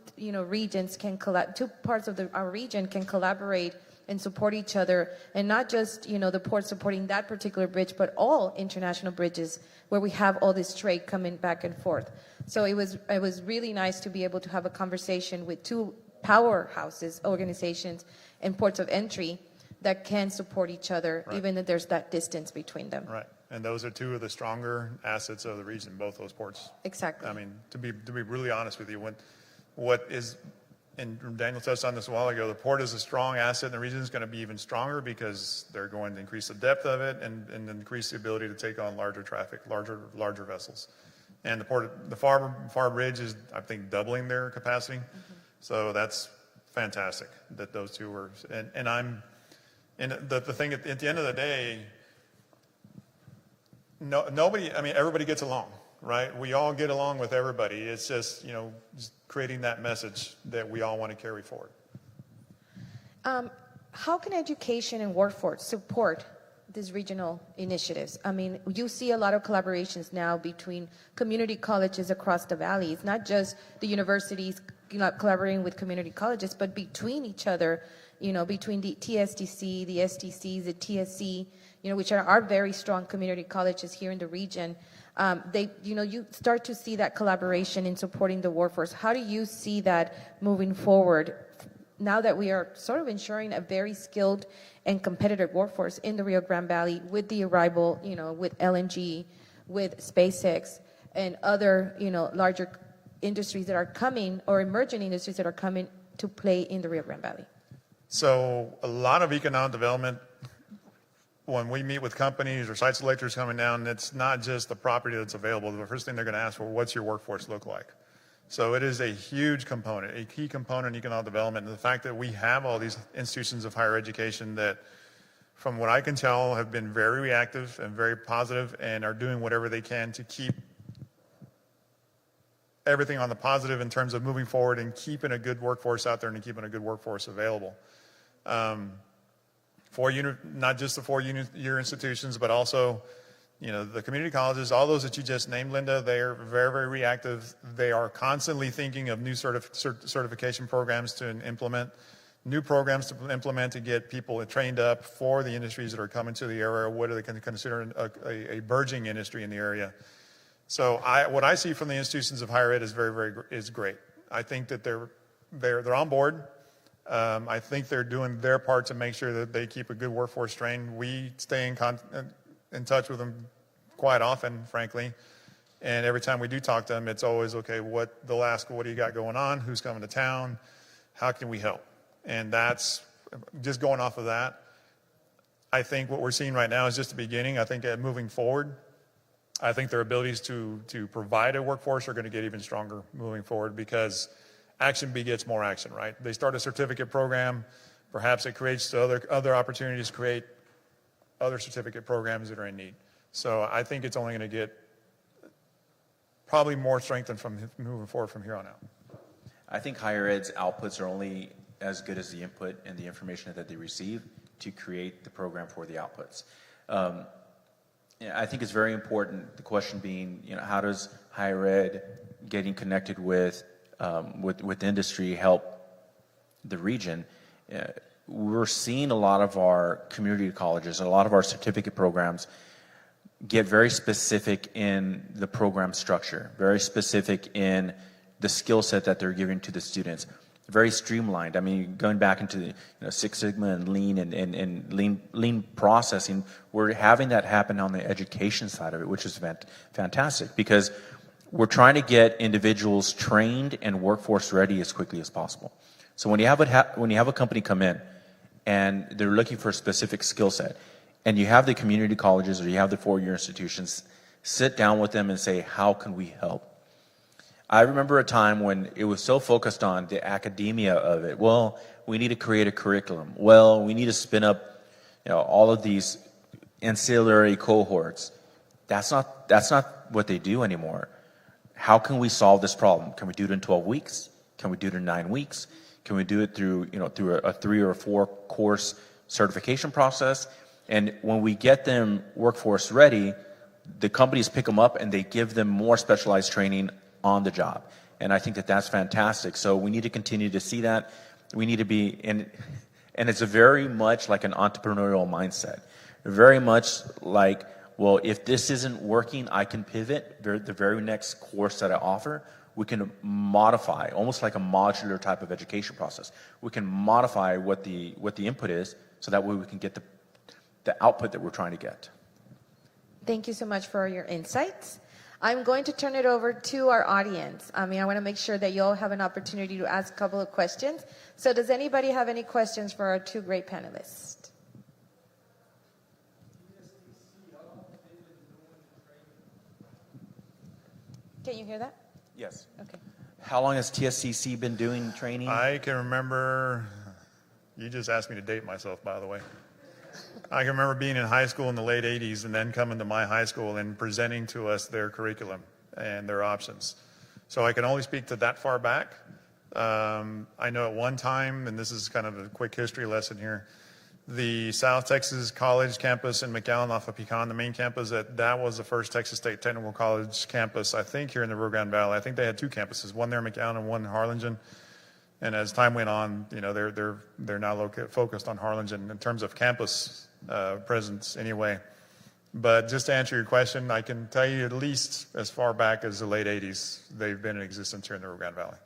parts of our region can collaborate and support each other, and not just the port supporting that particular bridge, but all international bridges where we have all this trade coming back and forth. So it was really nice to be able to have a conversation with two powerhouses, organizations, and ports of entry that can support each other, right, even if there's that distance between them. Right, and those are two of the stronger assets of the region, both those ports. Exactly. I mean, to be really honest with you, and Daniel touched on this a while ago, the port is a strong asset, and the region is going to be even stronger because they're going to increase the depth of it and increase the ability to take on larger traffic, larger vessels. And the FAR Bridge is, I think, doubling their capacity. Mm-hmm. So that's fantastic that those two were, and the thing at the end of the day, nobody, I mean, everybody gets along, right? We all get along with everybody. It's just, just creating that message that we all want to carry forward. How can education and workforce support these regional initiatives? I mean, you see a lot of collaborations now between community colleges across the valley. It's not just the universities collaborating with community colleges, but between each other, between the TSDC, the STCs, the TSC, which are very strong community colleges here in the region. You start to see that collaboration in supporting the workforce. How do you see that moving forward now that we are sort of ensuring a very skilled and competitive workforce in the Rio Grande Valley with the arrival, with LNG, with SpaceX, and other, larger industries that are coming, or emerging industries that are coming to play in the Rio Grande Valley? So a lot of economic development, when we meet with companies or site selectors coming down, it's not just the property that's available. The first thing they're going to ask for, what's your workforce look like? So it is a huge component, a key component in economic development. And the fact that we have all these institutions of higher education that, from what I can tell, have been very reactive and very positive and are doing whatever they can to keep everything on the positive in terms of moving forward and keeping a good workforce out there and keeping a good workforce available. Not just the four-year institutions, but also the community colleges, all those that you just named, Linda, they are very, very reactive. They are constantly thinking of new certification programs to implement, new programs to implement to get people trained up for the industries that are coming to the area. What are they consider a burgeoning industry in the area? So what I see from the institutions of higher ed is is great. I think that they're on board. I think they're doing their part to make sure that they keep a good workforce trained. We stay in touch with them quite often, frankly. And every time we do talk to them, it's always, okay, they'll ask, what do you got going on? Who's coming to town? How can we help? And that's just going off of that. I think what we're seeing right now is just the beginning. I think moving forward, I think their abilities to provide a workforce are going to get even stronger moving forward, because action begets more action, right? They start a certificate program. Perhaps it creates other opportunities to create other certificate programs that are in need. So I think it's only going to get probably more strengthened from moving forward from here on out. I think higher ed's outputs are only as good as the input and the information that they receive to create the program for the outputs. I think it's very important, the question being, how does higher ed getting connected with industry help the region? We're seeing a lot of our community colleges, a lot of our certificate programs get very specific in the program structure, very specific in the skill set that they're giving to the students, very streamlined. I mean, going back into Six Sigma and lean and lean processing, we're having that happen on the education side of it, which is fantastic, because we're trying to get individuals trained and workforce ready as quickly as possible. So when you have a company come in and they're looking for a specific skill set, and you have the community colleges or you have the four-year institutions, sit down with them and say, how can we help? I remember a time when it was so focused on the academia of it. Well, we need to create a curriculum. Well, we need to spin up all of these ancillary cohorts. That's not what they do anymore. How can we solve this problem? Can we do it in 12 weeks? Can we do it in 9 weeks? Can we do it through a 3 or 4 course certification process? And when we get them workforce ready, the companies pick them up and they give them more specialized training on the job. And I think that that's fantastic. So we need to continue to see that. We need to be in, and it's a very much like an entrepreneurial mindset. Very much like, well, if this isn't working, I can pivot. The very next course that I offer, we can modify, almost like a modular type of education process. We can modify what the input is, so that way we can get the output that we're trying to get. Thank you so much for your insights. I'm going to turn it over to our audience. I want to make sure that you all have an opportunity to ask a couple of questions. So does anybody have any questions for our two great panelists? Can you hear that? Yes. Okay. How long has TSCC been doing training? I can remember, you just asked me to date myself, by the way. I can remember being in high school in the late 80s and then coming to my high school and presenting to us their curriculum and their options. So I can only speak to that far back. I know at one time, and this is kind of a quick history lesson here, the South Texas College campus in McAllen off of Pecan, the main campus, that was the first Texas State Technical College campus, I think, here in the Rio Grande Valley. I think they had two campuses, one there in McAllen and one in Harlingen. And as time went on, you know, they're now focused on Harlingen in terms of campus presence anyway. But just to answer your question, I can tell you at least as far back as the late 80s, they've been in existence here in the Rio Grande Valley.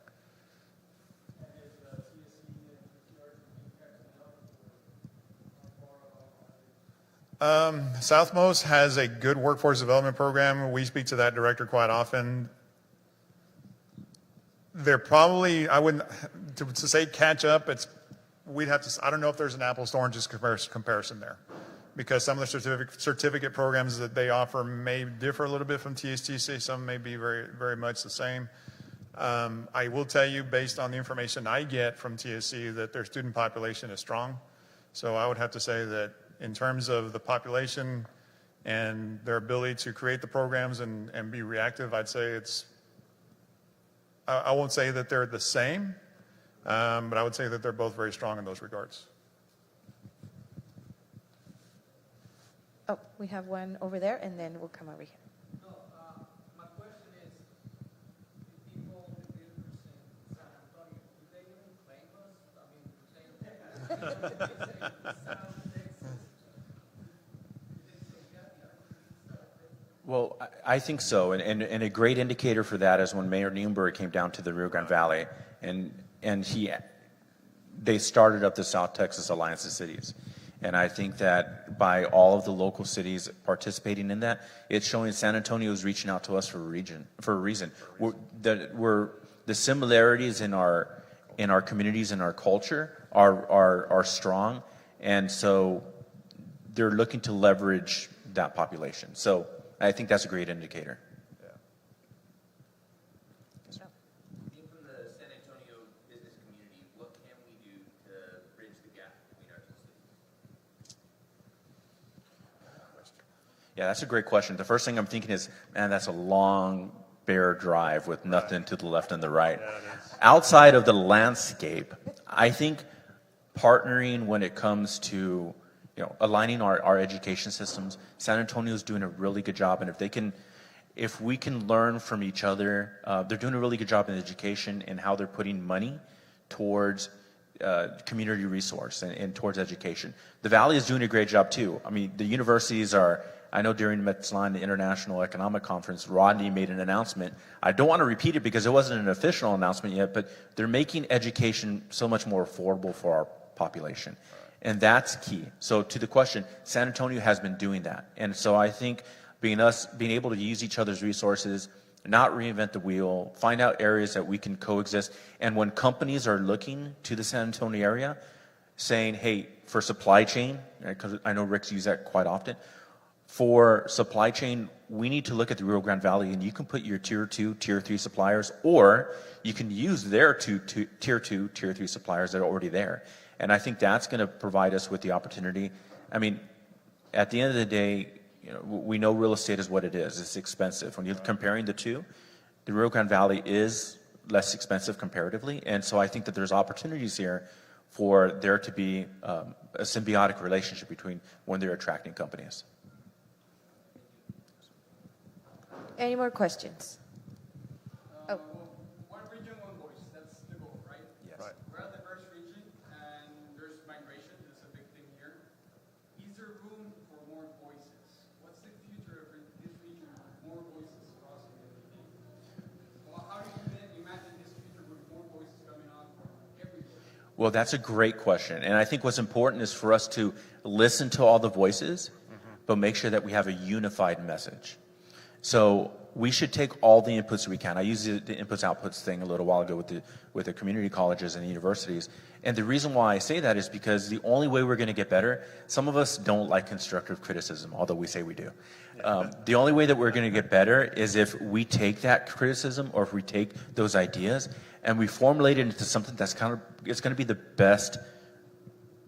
Southmost has a good workforce development program. We speak to that director quite often. They're probably, I wouldn't, to say catch up, we'd have to, I don't know if there's an apples to oranges comparison there, because some of the certificate programs that they offer may differ a little bit from TSTC. Some may be very, very much the same. I will tell you, based on the information I get from TSC, that their student population is strong. So I would have to say that in terms of the population and their ability to create the programs and be reactive, I'd say I won't say that they're the same, but I would say that they're both very strong in those regards. Oh, we have one over there, and then we'll come over here. No, my question is, the people who live in San Antonio, do they even claim us? I mean, do they say South Texas? Well, I think so, and a great indicator for that is when Mayor Newberg came down to the Rio Grande Valley, and they started up the South Texas Alliance of Cities. And I think that by all of the local cities participating in that, it's showing San Antonio is reaching out to us for a reason. The similarities in our communities and our culture are strong, and so they're looking to leverage that population. So I think that's a great indicator. Being from the San Antonio business community, what can we do to bridge the gap between our two cities? Yeah, that's a great question. The first thing I'm thinking is, man, that's a long, bare drive with nothing to the left and the right. Outside of the landscape, I think partnering when it comes to aligning our education systems, San Antonio is doing a really good job, and if we can learn from each other, they're doing a really good job in education and how they're putting money towards community resource and towards education. The Valley is doing a great job too. I mean, the universities I know during Metzline, the International Economic Conference, Rodney made an announcement. I don't want to repeat it because it wasn't an official announcement yet, but they're making education so much more affordable for our population. And that's key. So to the question, San Antonio has been doing that. And so I think being able to use each other's resources, not reinvent the wheel, find out areas that we can coexist. And when companies are looking to the San Antonio area, saying, hey, for supply chain, because I know Rick's used that quite often, for supply chain, we need to look at the Rio Grande Valley, and you can put your tier 2, tier 3 suppliers, or you can use their tier 2, tier 3 suppliers that are already there. And I think that's going to provide us with the opportunity. I mean, at the end of the day, we know real estate is what it is. It's expensive. When you're comparing the two, the Rio Grande Valley is less expensive comparatively. And so I think that there's opportunities here for there to be a symbiotic relationship between when they're attracting companies. Any more questions? Oh. One region, one voice. That's the goal, right? Yes. Right. We're a diverse region, and there's migration. That's a big thing here. Is there room for more voices? What's the future of this region with more voices crossing the region? Well, how do you imagine this future with more voices coming on from everywhere? Well, that's a great question. And I think what's important is for us to listen to all the voices, but make sure that we have a unified message. So we should take all the inputs we can. I used the inputs outputs thing a little while ago with the community colleges and universities. And the reason why I say that is because the only way we're going to get better, some of us don't like constructive criticism, although we say we do. The only way that we're going to get better is if we take that criticism, or if we take those ideas and we formulate it into something that's it's going to be the best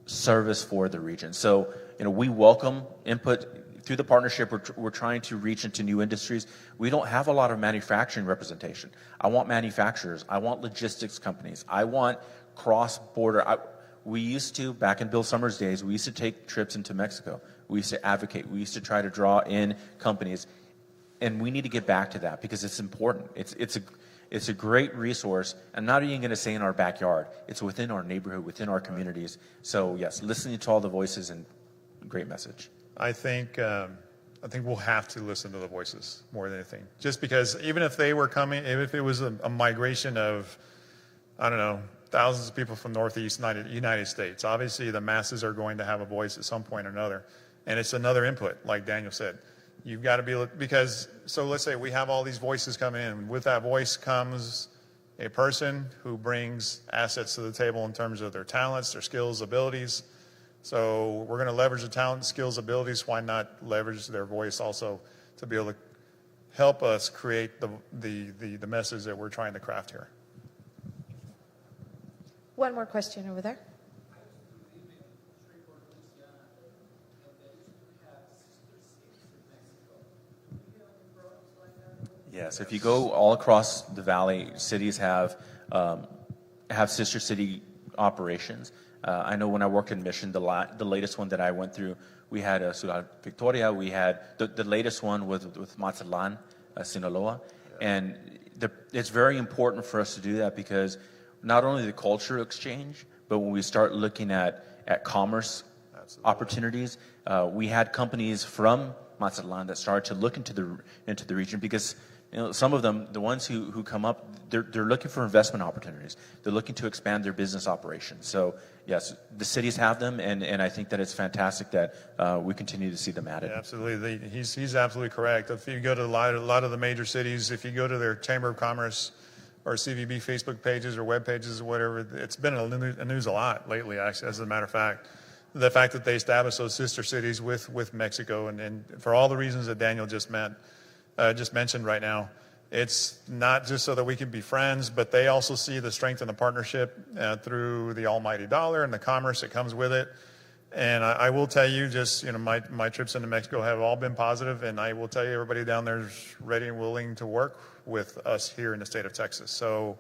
service for the region. So, we welcome input. Through the partnership, we're trying to reach into new industries. We don't have a lot of manufacturing representation. I want manufacturers. I want logistics companies. I want cross-border. We used to, back in Bill Summers' days, we used to take trips into Mexico. We used to advocate. We used to try to draw in companies. And we need to get back to that because it's important. It's a great resource. I'm not even going to say in our backyard. It's within our neighborhood, within our communities. So, yes, listening to all the voices, and great message. I think we'll have to listen to the voices more than anything. Just because even if they were coming, if it was a migration of, I don't know, thousands of people from Northeast United States, obviously the masses are going to have a voice at some point or another. And it's another input, like Daniel said. You've got to be, because, so let's say we have all these voices coming in. With that voice comes a person who brings assets to the table in terms of their talents, their skills, abilities. So we're going to leverage the talent, skills, abilities. Why not leverage their voice also to be able to help us create the message that we're trying to craft here? One more question over there. Yes, if you go all across the valley, cities have sister city operations. I know when I worked in Mission, the latest one that I went through, we had Ciudad Victoria. We had the latest one with Mazatlan, Sinaloa, and it's very important for us to do that because not only the culture exchange, but when we start looking at commerce opportunities, we had companies from Mazatlan that started to look into the region because some of them, the ones who come up, they're looking for investment opportunities. They're looking to expand their business operations. So yes, the cities have them, and I think that it's fantastic that we continue to see them added. Yeah, absolutely. He's absolutely correct. If you go to a lot of the major cities, if you go to their Chamber of Commerce or CVB Facebook pages or web pages or whatever, it's been in the news a lot lately, actually, as a matter of fact. The fact that they established those sister cities with Mexico, and for all the reasons that Daniel just mentioned right now, it's not just so that we can be friends, but they also see the strength in the partnership through the almighty dollar and the commerce that comes with it. And I will tell you, just my trips into Mexico have all been positive, and I will tell you, everybody down there is ready and willing to work with us here in the state of Texas. So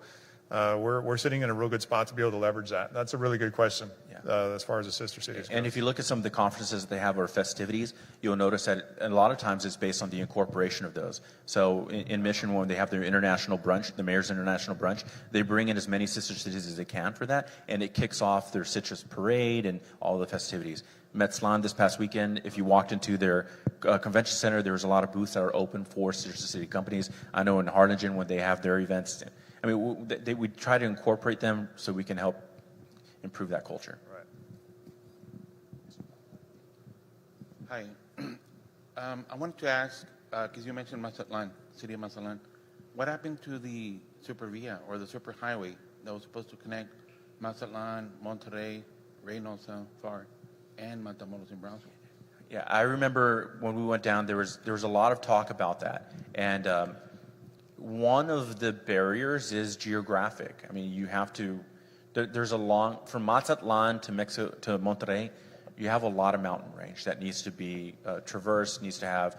we're sitting in a real good spot to be able to leverage that. That's a really good question. As far as the sister cities go. And if you look at some of the conferences that they have or festivities, you'll notice that a lot of times it's based on the incorporation of those. So in Mission, when they have their international brunch, the mayor's international brunch, they bring in as many sister cities as they can for that, and it kicks off their citrus parade and all the festivities. Metzlan this past weekend, if you walked into their convention center, there was a lot of booths that are open for sister city companies. I know in Harlingen, when they have their events, I mean, we try to incorporate them so we can help improve that culture. Hi. I wanted to ask, because you mentioned Mazatlan, city of Mazatlan, what happened to the Supervia or the super highway that was supposed to connect Mazatlan, Monterrey, Reynosa, Far, and Matamoros and Brownsville? Yeah, I remember when we went down, there was a lot of talk about that. And one of the barriers is geographic. I mean, you have to, there's from Mazatlan to Mexico, to Monterrey, you have a lot of mountain range that needs to be traversed, needs to have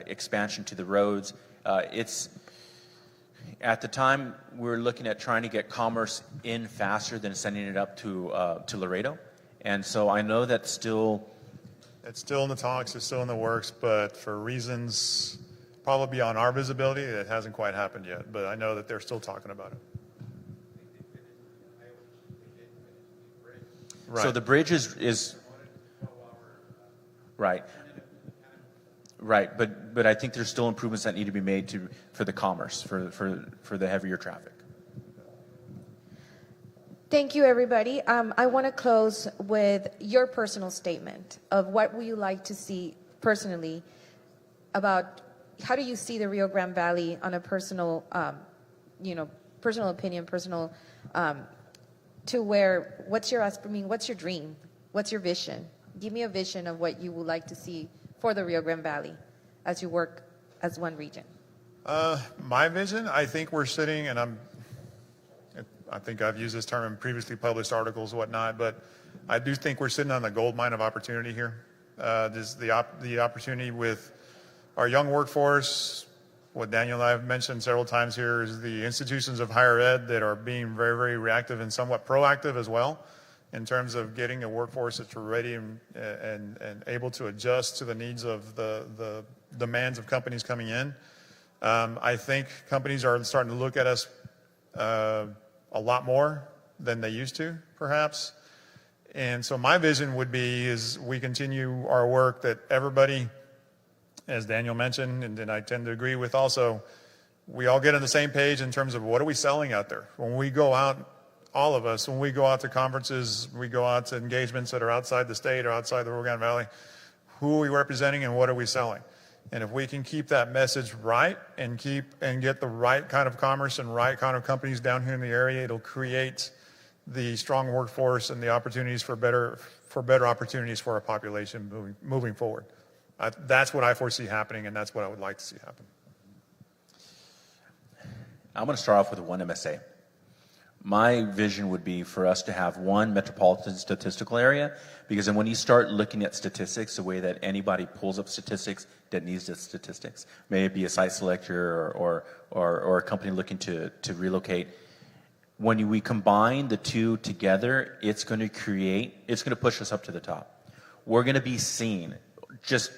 expansion to the roads. At the time, we were looking at trying to get commerce in faster than sending it up to Laredo. And so I know that's still... It's still in the talks, it's still in the works, but for reasons probably beyond our visibility, it hasn't quite happened yet. But I know that they're still talking about it. Right. So the bridge is right, but I think there's still improvements that need to be made for the commerce, for the heavier traffic. Thank you, everybody. I want to close with your personal statement of what would you like to see personally about how do you see the Rio Grande Valley on a personal, personal opinion, to where, what's your dream? What's your vision? Give me a vision of what you would like to see for the Rio Grande Valley as you work as one region. My vision, I think we're sitting, and I think I've used this term in previously published articles and whatnot, but I do think we're sitting on the gold mine of opportunity here. This the opportunity with our young workforce. What Daniel and I have mentioned several times here is the institutions of higher ed that are being very, very reactive and somewhat proactive as well in terms of getting a workforce that's ready and able to adjust to the needs of the demands of companies coming in. I think companies are starting to look at us a lot more than they used to, perhaps. And so my vision would be is we continue our work that everybody, as Daniel mentioned, and I tend to agree with also, we all get on the same page in terms of what are we selling out there. When we go out, all of us, when we go out to conferences, we go out to engagements that are outside the state or outside the Rio Grande Valley, who are we representing and what are we selling? And if we can keep that message right and get the right kind of commerce and right kind of companies down here in the area, it'll create the strong workforce and the opportunities for better opportunities for our population moving forward. That's what I foresee happening, and that's what I would like to see happen. I'm going to start off with one MSA. My vision would be for us to have one metropolitan statistical area, because then when you start looking at statistics, the way that anybody pulls up statistics that needs the statistics, may it be a site selector or a company looking to relocate, when we combine the two together, it's going to push us up to the top. We're going to be seen just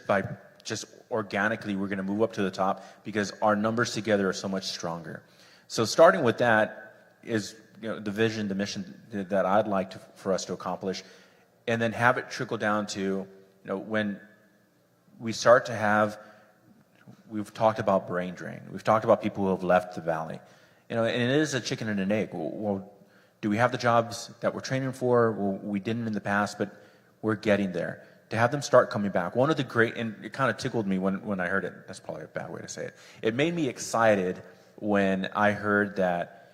organically. We're going to move up to the top because our numbers together are so much stronger. So starting with that is the vision, the mission that I'd like for us to accomplish, and then have it trickle down to when we start to have. We've talked about brain drain. We've talked about people who have left the valley. And it is a chicken and an egg. Well, do we have the jobs that we're training for? Well, we didn't in the past, but we're getting there. To have them start coming back. One of the great, and it kind of tickled me when I heard it. That's probably a bad way to say it. It made me excited when I heard that,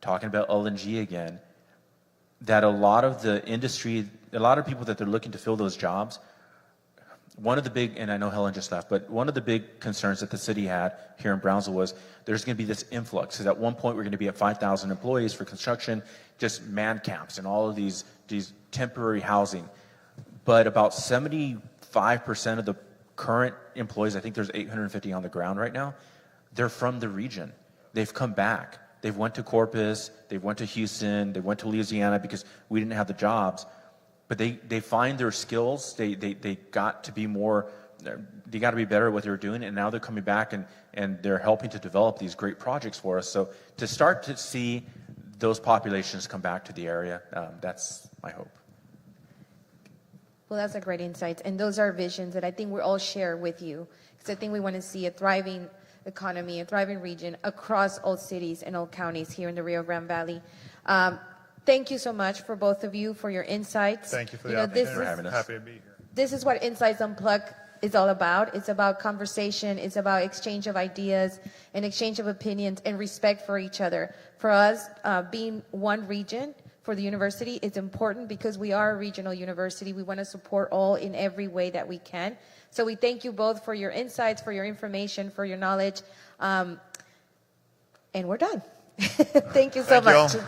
talking about LNG again, that a lot of the industry, a lot of people that they're looking to fill those jobs, one of the big, and I know Helen just left, but one of the big concerns that the city had here in Brownsville was there's going to be this influx. Because at one point we're going to be at 5,000 employees for construction, just man camps and all of these temporary housing. But about 75% of the current employees, I think there's 850 on the ground right now, they're from the region. They've come back. They've went to Corpus, they went to Houston, they went to Louisiana because we didn't have the jobs. But they find their skills. They got to be more. They got to be better at what they were doing, and now they're coming back and they're helping to develop these great projects for us. So to start to see those populations come back to the area, that's my hope. Well, that's a great insight, and those are visions that I think we all share with you, because I think we want to see a thriving economy, a thriving region across all cities and all counties here in the Rio Grande Valley. Thank you so much for both of you for your insights. Thank you for the opportunity. for having us. Happy to be here. This is what Insights Unplugged is all about. It's about conversation. It's about exchange of ideas and exchange of opinions and respect for each other. For us, being one region for the university is important because we are a regional university. We want to support all in every way that we can. So we thank you both for your insights, for your information, for your knowledge. And we're done. Thank you so much. Thank you all.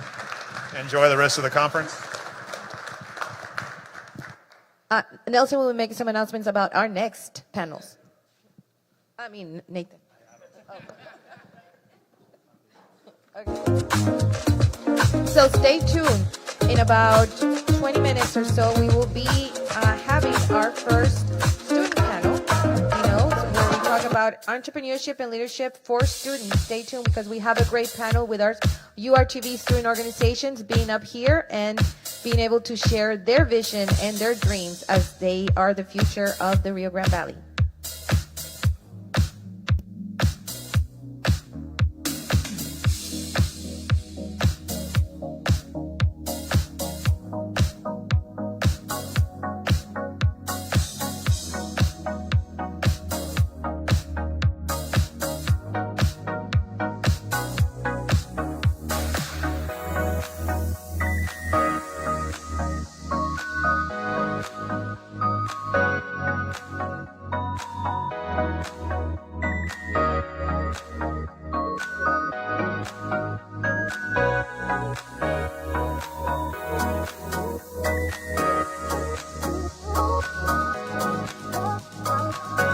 Enjoy the rest of the conference. Nelson will make some announcements about our next panels. I mean, Nathan. Oh. Okay. So stay tuned. In about 20 minutes or so, we will be having our first student panel, where we talk about entrepreneurship and leadership for students. Stay tuned because we have a great panel with our URTV student organizations being up here and being able to share their vision and their dreams as they are the future of the Rio Grande Valley. Thank you.